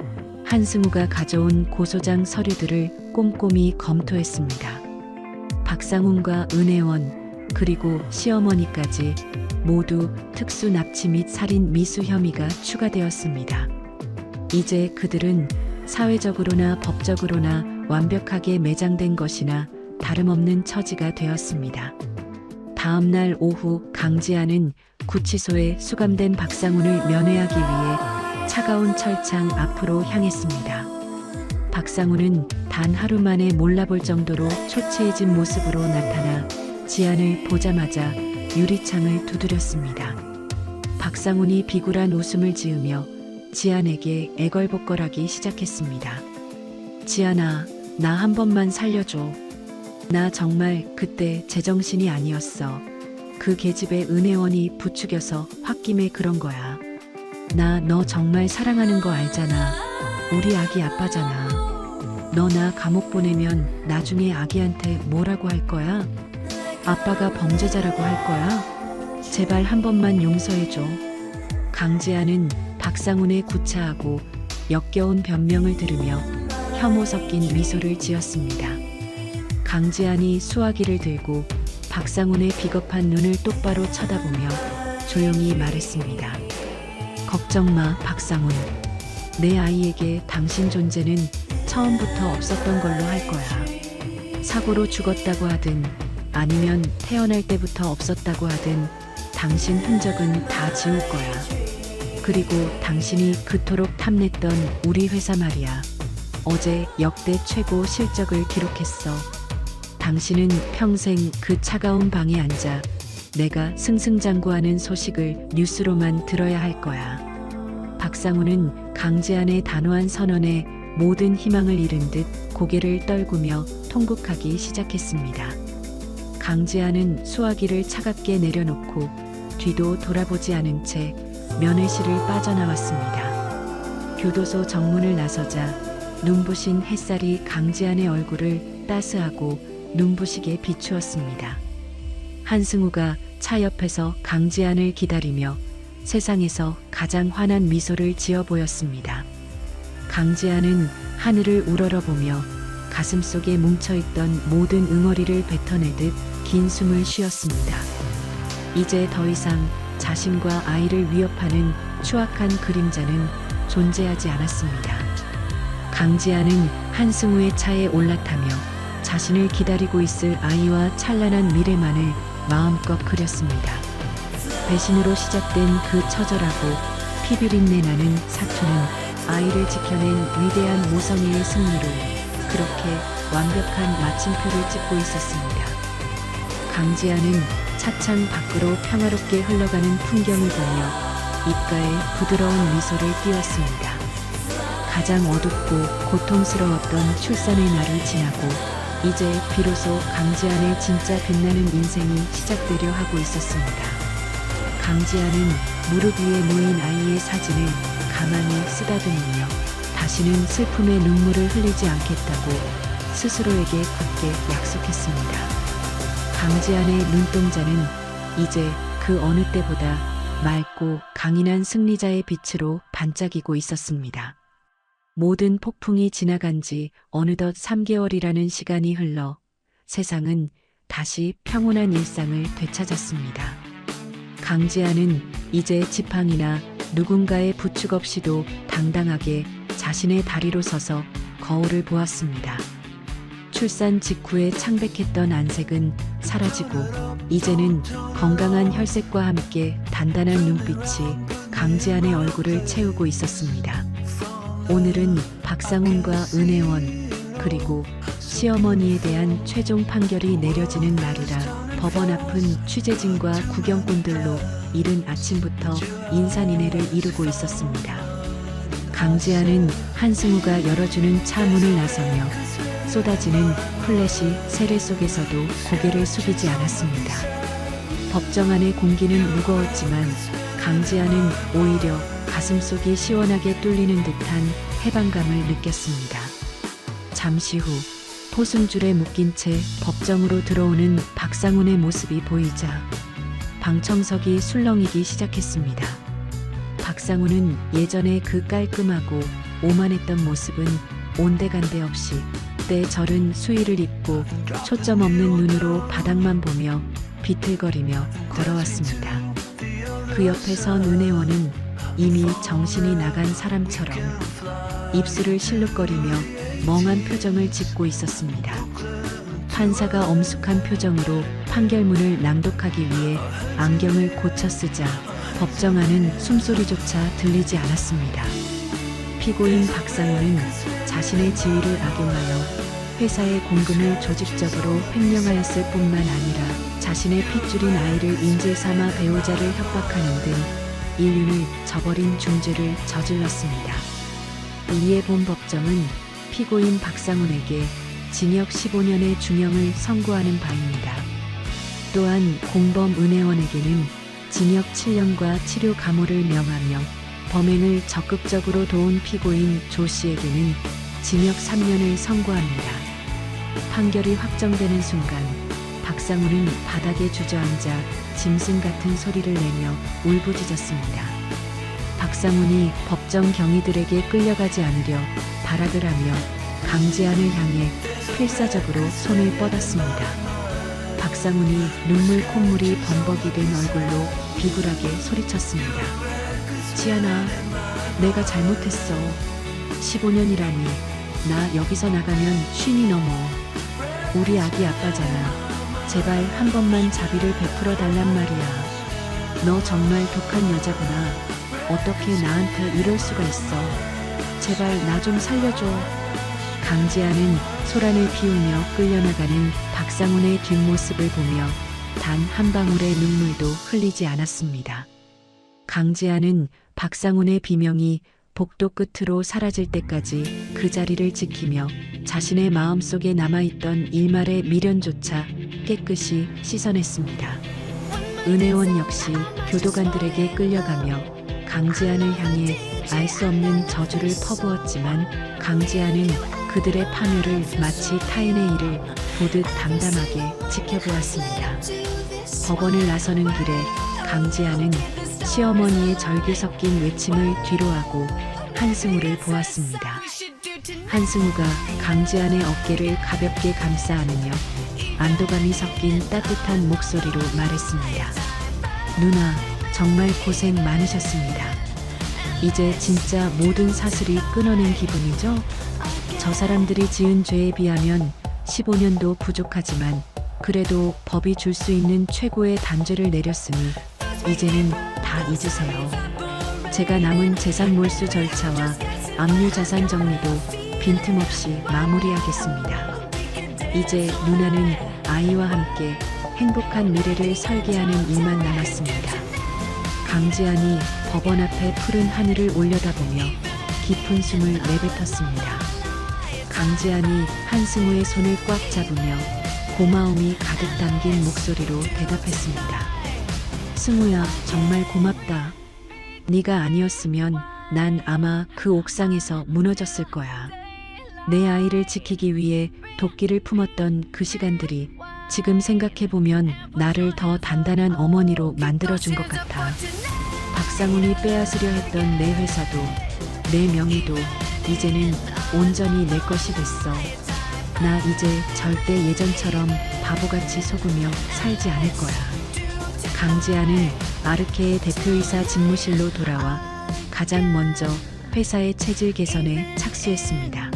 한승우가 가져온 고소장 서류들을 꼼꼼히 검토했습니다. 박상훈과 은혜원 그리고 시어머니까지 모두 특수 납치 및 살인 미수 혐의가 추가되었습니다. 이제 그들은 사회적으로나 법적으로나 완벽하게 매장된 것이나 다름없는 처지가 되었습니다. 다음 날 오후 강지아는 구치소에 수감된 박상훈을 면회하기 위해 차가운 철창 앞으로 향했습니다. 박상훈은 단 하루 만에 몰라볼 정도로 초췌해진 모습으로 나타나 지안을 보자마자 유리창을 두드렸습니다. 박상훈이 비굴한 웃음을 지으며 지안에게 애걸복걸하기 시작했습니다. 지안아, 나 한 번만 살려줘. 나 정말 그때 제정신이 아니었어. 그 계집애 은혜원이 부추겨서 홧김에 그런 거야. 나 너 정말 사랑하는 거 알잖아. 우리 아기 아빠잖아. 너 나 감옥 보내면 나중에 아기한테 뭐라고 할 거야? 아빠가 범죄자라고 할 거야? 제발 한 번만 용서해줘. 강지아는 박상훈의 구차하고 역겨운 변명을 들으며 혐오 섞인 미소를 지었습니다. 강지안이 수화기를 들고 박상훈의 비겁한 눈을 똑바로 쳐다보며 조용히 말했습니다. 걱정 마, 박상훈. 내 아이에게 당신 존재는 처음부터 없었던 걸로 할 거야. 사고로 죽었다고 하든 아니면 태어날 때부터 없었다고 하든 당신 흔적은 다 지울 거야. 그리고 당신이 그토록 탐냈던 우리 회사 말이야. 어제 역대 최고 실적을 기록했어. 당신은 평생 그 차가운 방에 앉아 내가 승승장구하는 소식을 뉴스로만 들어야 할 거야. 박상훈은 강지안의 단호한 선언에 모든 희망을 잃은 듯 고개를 떨구며 통곡하기 시작했습니다. 강지안은 수화기를 차갑게 내려놓고 뒤도 돌아보지 않은 채 면회실을 빠져나왔습니다. 교도소 정문을 나서자 눈부신 햇살이 강지안의 얼굴을 따스하고 눈부시게 비추었습니다. 한승우가 차 옆에서 강지안을 기다리며 세상에서 가장 환한 미소를 지어 보였습니다. 강지안은 하늘을 우러러보며 가슴속에 뭉쳐있던 모든 응어리를 뱉어내듯 긴 숨을 쉬었습니다. 이제 더 이상 자신과 아이를 위협하는 추악한 그림자는 존재하지 않았습니다. 강지아는 한승우의 차에 올라타며 자신을 기다리고 있을 아이와 찬란한 미래만을 마음껏 그렸습니다. 배신으로 시작된 그 처절하고 피비린내 나는 사투는 아이를 지켜낸 위대한 모성애의 승리로 그렇게 완벽한 마침표를 찍고 있었습니다. 강지아는 차창 밖으로 평화롭게 흘러가는 풍경을 보며 입가에 부드러운 미소를 띄웠습니다. 가장 어둡고 고통스러웠던 출산의 날이 지나고 이제 비로소 강지안의 진짜 빛나는 인생이 시작되려 하고 있었습니다. 강지안은 무릎 위에 놓인 아이의 사진을 가만히 쓰다듬으며 다시는 슬픔의 눈물을 흘리지 않겠다고 스스로에게 굳게 약속했습니다. 강지안의 눈동자는 이제 그 어느 때보다 맑고 강인한 승리자의 빛으로 반짝이고 있었습니다. 모든 폭풍이 지나간 지 어느덧 3개월이라는 시간이 흘러 세상은 다시 평온한 일상을 되찾았습니다. 강지아는 이제 지팡이나 누군가의 부축 없이도 당당하게 자신의 다리로 서서 거울을 보았습니다. 출산 직후에 창백했던 안색은 사라지고 이제는 건강한 혈색과 함께 단단한 눈빛이 강지안의 얼굴을 채우고 있었습니다. 오늘은 박상훈과 은혜원 그리고 시어머니에 대한 최종 판결이 내려지는 날이라 법원 앞은 취재진과 구경꾼들로 이른 아침부터 인산인해를 이루고 있었습니다. 강지아는 한승우가 열어주는 차 문을 나서며 쏟아지는 플래시 세례 속에서도 고개를 숙이지 않았습니다. 법정 안의 공기는 무거웠지만 강지아는 오히려 가슴속이 시원하게 뚫리는 듯한 해방감을 느꼈습니다. 잠시 후 포승줄에 묶인 채 법정으로 들어오는 박상훈의 모습이 보이자 방청석이 술렁이기 시작했습니다. 박상훈은 예전에 그 깔끔하고 오만했던 모습은 온데간데 없이 때 저른 수의를 입고 초점 없는 눈으로 바닥만 보며 비틀거리며 걸어왔습니다. 그 옆에 선 은혜원은 이미 정신이 나간 사람처럼 입술을 실룩거리며 멍한 표정을 짓고 있었습니다. 판사가 엄숙한 표정으로 판결문을 낭독하기 위해 안경을 고쳐 쓰자 법정안은 숨소리조차 들리지 않았습니다. 피고인 박상우는 자신의 지위를 악용하여 회사의 공금을 조직적으로 횡령하였을 뿐만 아니라 자신의 핏줄인 아이를 인질 삼아 배우자를 협박하는 등 인륜을 저버린 중죄를 저질렀습니다. 이에 본 법정은 피고인 박상훈에게 징역 15년의 중형을 선고하는 바입니다. 또한 공범 은혜원에게는 징역 7년과 치료 감호를 명하며 범행을 적극적으로 도운 피고인 조 씨에게는 징역 3년을 선고합니다. 판결이 확정되는 순간 박상훈은 바닥에 주저앉아 짐승 같은 소리를 내며 울부짖었습니다. 박상훈이 법정 경위들에게 끌려가지 않으려 발악을 하며 강지안을 향해 필사적으로 손을 뻗었습니다. 박상훈이 눈물 콧물이 범벅이 된 얼굴로 비굴하게 소리쳤습니다. 지안아, 내가 잘못했어. 15년이라니. 나 여기서 나가면 쉰이 넘어. 우리 아기 아빠잖아. 제발 한 번만 자비를 베풀어 달란 말이야. 너 정말 독한 여자구나. 어떻게 나한테 이럴 수가 있어. 제발 나 좀 살려줘. 강지아는 소란을 피우며 끌려나가는 박상훈의 뒷모습을 보며 단 한 방울의 눈물도 흘리지 않았습니다. 강지아는 박상훈의 비명이 복도 끝으로 사라질 때까지 그 자리를 지키며 자신의 마음속에 남아있던 일말의 미련조차 깨끗이 씻어냈습니다. 은혜원 역시 교도관들에게 끌려가며 강지안을 향해 알 수 없는 저주를 퍼부었지만 강지안은 그들의 파멸을 마치 타인의 일을 보듯 담담하게 지켜보았습니다. 법원을 나서는 길에 강지안은 시어머니의 절규 섞인 외침을 뒤로하고 한승우를 보았습니다. 한승우가 강지안의 어깨를 가볍게 감싸 안으며 안도감이 섞인 따뜻한 목소리로 말했습니다. 누나, 정말 고생 많으셨습니다. 이제 진짜 모든 사슬이 끊어낸 기분이죠? 저 사람들이 지은 죄에 비하면 15년도 부족하지만 그래도 법이 줄 수 있는 최고의 단죄를 내렸으니 이제는 다 잊으세요. 제가 남은 재산 몰수 절차와 압류 자산 정리도 빈틈없이 마무리하겠습니다. 이제 누나는 아이와 함께 행복한 미래를 설계하는 일만 남았습니다. 강지안이 법원 앞에 푸른 하늘을 올려다보며 깊은 숨을 내뱉었습니다. 강지안이 한승우의 손을 꽉 잡으며 고마움이 가득 담긴 목소리로 대답했습니다. 승우야, 정말 고맙다. 네가 아니었으면 난 아마 그 옥상에서 무너졌을 거야. 내 아이를 지키기 위해 도끼를 품었던 그 시간들이 지금 생각해보면 나를 더 단단한 어머니로 만들어준 것 같아. 박상훈이 빼앗으려 했던 내 회사도 내 명예도 이제는 온전히 내 것이 됐어. 나 이제 절대 예전처럼 바보같이 속으며 살지 않을 거야. 강지아는 아르케의 대표이사 집무실로 돌아와 가장 먼저 회사의 체질 개선에 착수했습니다.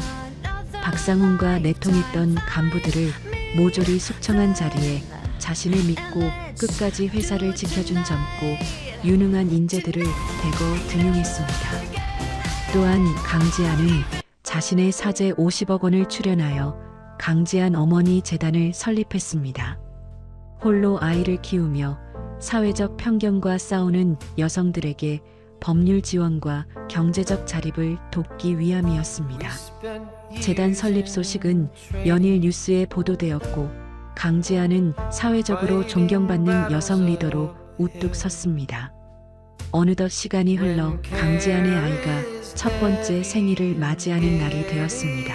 박상훈과 내통했던 간부들을 모조리 숙청한 자리에 자신을 믿고 끝까지 회사를 지켜준 젊고 유능한 인재들을 대거 등용했습니다. 또한 강지아는 자신의 사재 50억 원을 출연하여 강지안 어머니 재단을 설립했습니다. 홀로 아이를 키우며 사회적 편견과 싸우는 여성들에게 법률 지원과 경제적 자립을 돕기 위함이었습니다. 재단 설립 소식은 연일 뉴스에 보도되었고 강지아는 사회적으로 존경받는 여성 리더로 우뚝 섰습니다. 어느덧 시간이 흘러 강지안의 아이가 첫 번째 생일을 맞이하는 날이 되었습니다.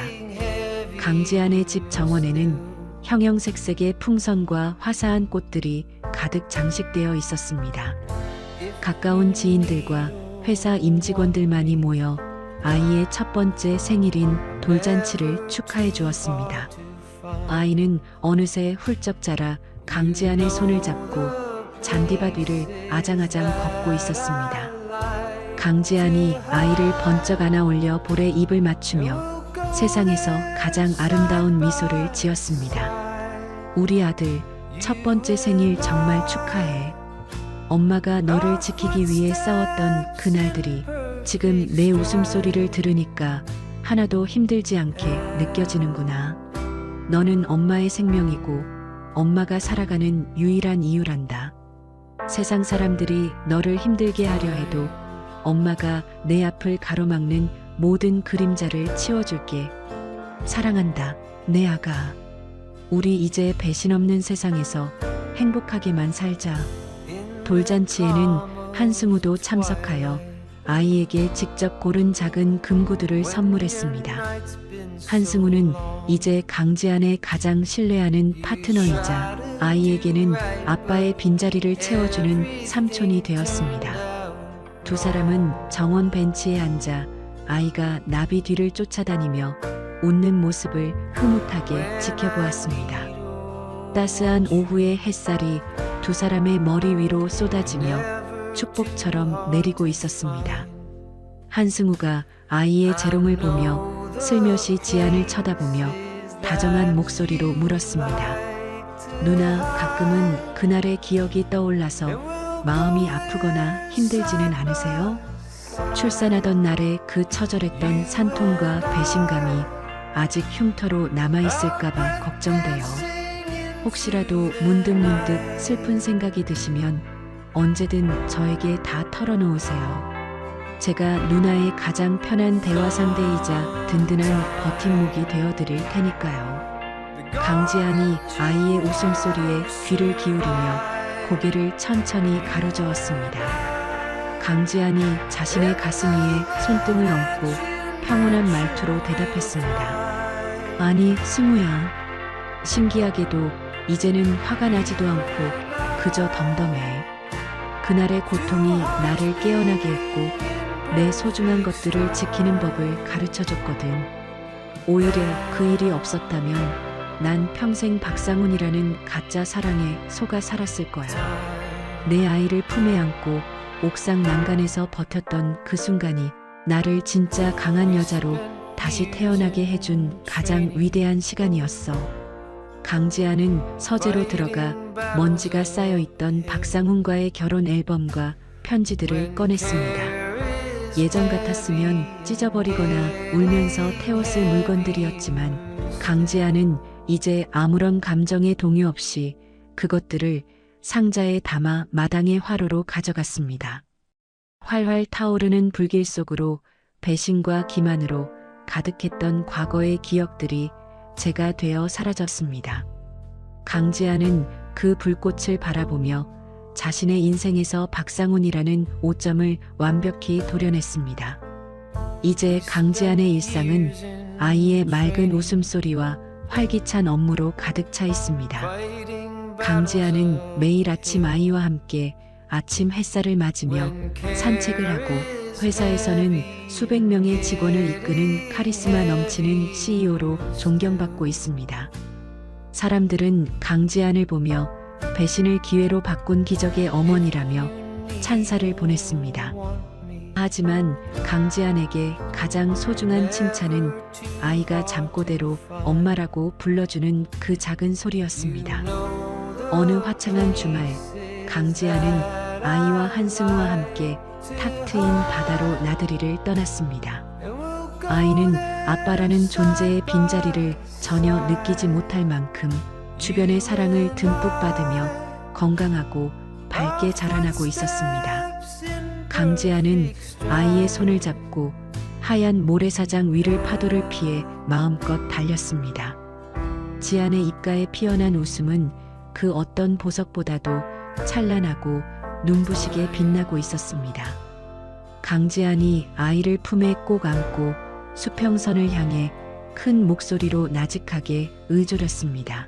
강지안의 집 정원에는 형형색색의 풍선과 화사한 꽃들이 가득 장식되어 있었습니다. 가까운 지인들과 회사 임직원들만이 모여 아이의 첫 번째 생일인 돌잔치를 축하해 주었습니다. 아이는 어느새 훌쩍 자라 강지안의 손을 잡고 잔디밭 위를 아장아장 걷고 있었습니다. 강지안이 아이를 번쩍 안아 올려 볼에 입을 맞추며 세상에서 가장 아름다운 미소를 지었습니다. 우리 아들, 첫 번째 생일 정말 축하해. 엄마가 너를 지키기 위해 싸웠던 그날들이 지금 내 웃음소리를 들으니까 하나도 힘들지 않게 느껴지는구나. 너는 엄마의 생명이고 엄마가 살아가는 유일한 이유란다. 세상 사람들이 너를 힘들게 하려 해도 엄마가 내 앞을 가로막는 모든 그림자를 치워줄게. 사랑한다, 내 아가. 우리 이제 배신 없는 세상에서 행복하게만 살자. 돌잔치에는 한승우도 참석하여 아이에게 직접 고른 작은 금구두를 선물했습니다. 한승우는 이제 강지안의 가장 신뢰하는 파트너이자 아이에게는 아빠의 빈자리를 채워주는 삼촌이 되었습니다. 두 사람은 정원 벤치에 앉아 아이가 나비 뒤를 쫓아다니며 웃는 모습을 흐뭇하게 지켜보았습니다. 따스한 오후의 햇살이 두 사람의 머리 위로 쏟아지며 축복처럼 내리고 있었습니다. 한승우가 아이의 재롱을 보며 슬며시 지안을 쳐다보며 다정한 목소리로 물었습니다. 누나, 가끔은 그날의 기억이 떠올라서 마음이 아프거나 힘들지는 않으세요? 출산하던 날의 그 처절했던 산통과 배신감이 아직 흉터로 남아있을까봐 걱정돼요. 혹시라도 문득문득 슬픈 생각이 드시면 언제든 저에게 다 털어놓으세요. 제가 누나의 가장 편한 대화 상대이자 든든한 버팀목이 되어드릴 테니까요. 강지안이 아이의 웃음소리에 귀를 기울이며 고개를 천천히 가로저었습니다. 강지안이 자신의 가슴 위에 손등을 얹고 평온한 말투로 대답했습니다. 아니, 승우야. 신기하게도 이제는 화가 나지도 않고 그저 덤덤해. 그날의 고통이 나를 깨어나게 했고 내 소중한 것들을 지키는 법을 가르쳐줬거든. 오히려 그 일이 없었다면 난 평생 박상훈이라는 가짜 사랑에 속아 살았을 거야. 내 아이를 품에 안고 옥상 난간에서 버텼던 그 순간이 나를 진짜 강한 여자로 다시 태어나게 해준 가장 위대한 시간이었어. 강지안은 서재로 들어가 먼지가 쌓여있던 박상훈과의 결혼 앨범과 편지들을 꺼냈습니다. 예전 같았으면 찢어버리거나 울면서 태웠을 물건들이었지만 강지안은 이제 아무런 감정의 동요 없이 그것들을 상자에 담아 마당의 화로로 가져갔습니다. 활활 타오르는 불길 속으로 배신과 기만으로 가득했던 과거의 기억들이 제가 되어 사라졌습니다. 강지안은 그 불꽃을 바라보며 자신의 인생에서 박상훈이라는 오점을 완벽히 도려냈습니다. 이제 강지안의 일상은 아이의 맑은 웃음소리와 활기찬 업무로 가득 차 있습니다. 강지안은 매일 아침 아이와 함께 아침 햇살을 맞으며 산책을 하고 회사에서는 수백 명의 직원을 이끄는 카리스마 넘치는 CEO로 존경받고 있습니다. 사람들은 강지안을 보며 배신을 기회로 바꾼 기적의 어머니라며 찬사를 보냈습니다. 하지만 강지안에게 가장 소중한 칭찬은 아이가 잠꼬대로 엄마라고 불러주는 그 작은 소리였습니다. 어느 화창한 주말, 강지안은 아이와 한승우와 함께 탁 트인 바다로 나들이를 떠났습니다. 아이는 아빠라는 존재의 빈자리를 전혀 느끼지 못할 만큼 주변의 사랑을 듬뿍 받으며 건강하고 밝게 자라나고 있었습니다. 강지안은 아이의 손을 잡고 하얀 모래사장 위를 파도를 피해 마음껏 달렸습니다. 지안의 입가에 피어난 웃음은 그 어떤 보석보다도 찬란하고 눈부시게 빛나고 있었습니다. 강지안이 아이를 품에 꼭 안고 수평선을 향해 큰 목소리로 나직하게 의존했습니다.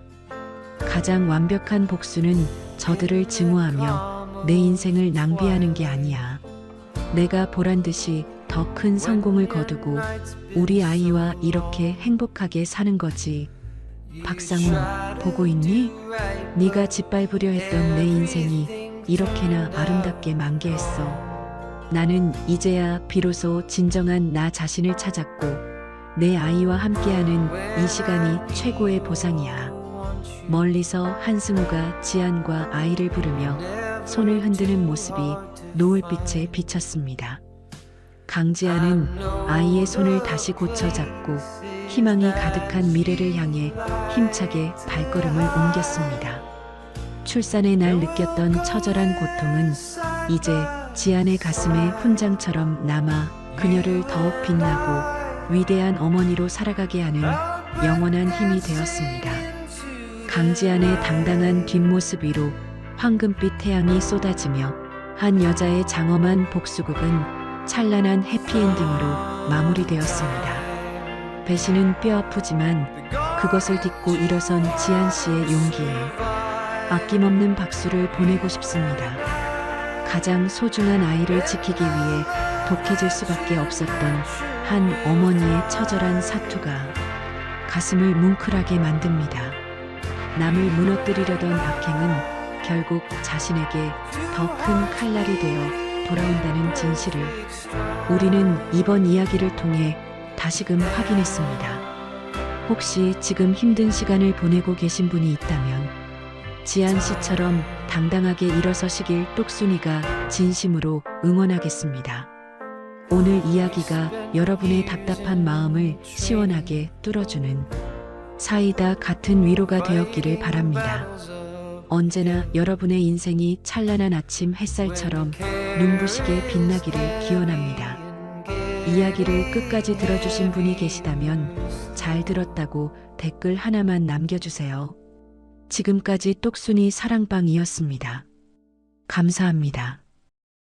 가장 완벽한 복수는 저들을 증오하며 내 인생을 낭비하는 게 아니야. 내가 보란듯이 더 큰 성공을 거두고 우리 아이와 이렇게 행복하게 사는 거지. 박상훈, 보고 있니? 네가 짓밟으려 했던 내 인생이 이렇게나 아름답게 만개했어. 나는 이제야 비로소 진정한 나 자신을 찾았고 내 아이와 함께하는 이 시간이 최고의 보상이야. 멀리서 한승우가 지안과 아이를 부르며 손을 흔드는 모습이 노을빛에 비쳤습니다. 강지안은 아이의 손을 다시 고쳐 잡고 희망이 가득한 미래를 향해 힘차게 발걸음을 옮겼습니다. 출산의 날 느꼈던 처절한 고통은 이제 지안의 가슴에 훈장처럼 남아 그녀를 더욱 빛나고 위대한 어머니로 살아가게 하는 영원한 힘이 되었습니다. 강지안의 당당한 뒷모습 위로 황금빛 태양이 쏟아지며 한 여자의 장엄한 복수극은 찬란한 해피엔딩으로 마무리되었습니다. 배신은 뼈아프지만 그것을 딛고 일어선 지안 씨의 용기에 아낌없는 박수를 보내고 싶습니다. 가장 소중한 아이를 지키기 위해 독해질 수밖에 없었던 한 어머니의 처절한 사투가 가슴을 뭉클하게 만듭니다. 남을 무너뜨리려던 악행은 결국 자신에게 더 큰 칼날이 되어 돌아온다는 진실을 우리는 이번 이야기를 통해 다시금 확인했습니다. 혹시 지금 힘든 시간을 보내고 계신 분이 있다면 지안 씨처럼 당당하게 일어서시길 똑순이가 진심으로 응원하겠습니다. 오늘 이야기가 여러분의 답답한 마음을 시원하게 뚫어주는 사이다 같은 위로가 되었기를 바랍니다. 언제나 여러분의 인생이 찬란한 아침 햇살처럼 눈부시게 빛나기를 기원합니다. 이야기를 끝까지 들어주신 분이 계시다면 잘 들었다고 댓글 하나만 남겨주세요. 지금까지 똑순이 사랑방이었습니다. 감사합니다.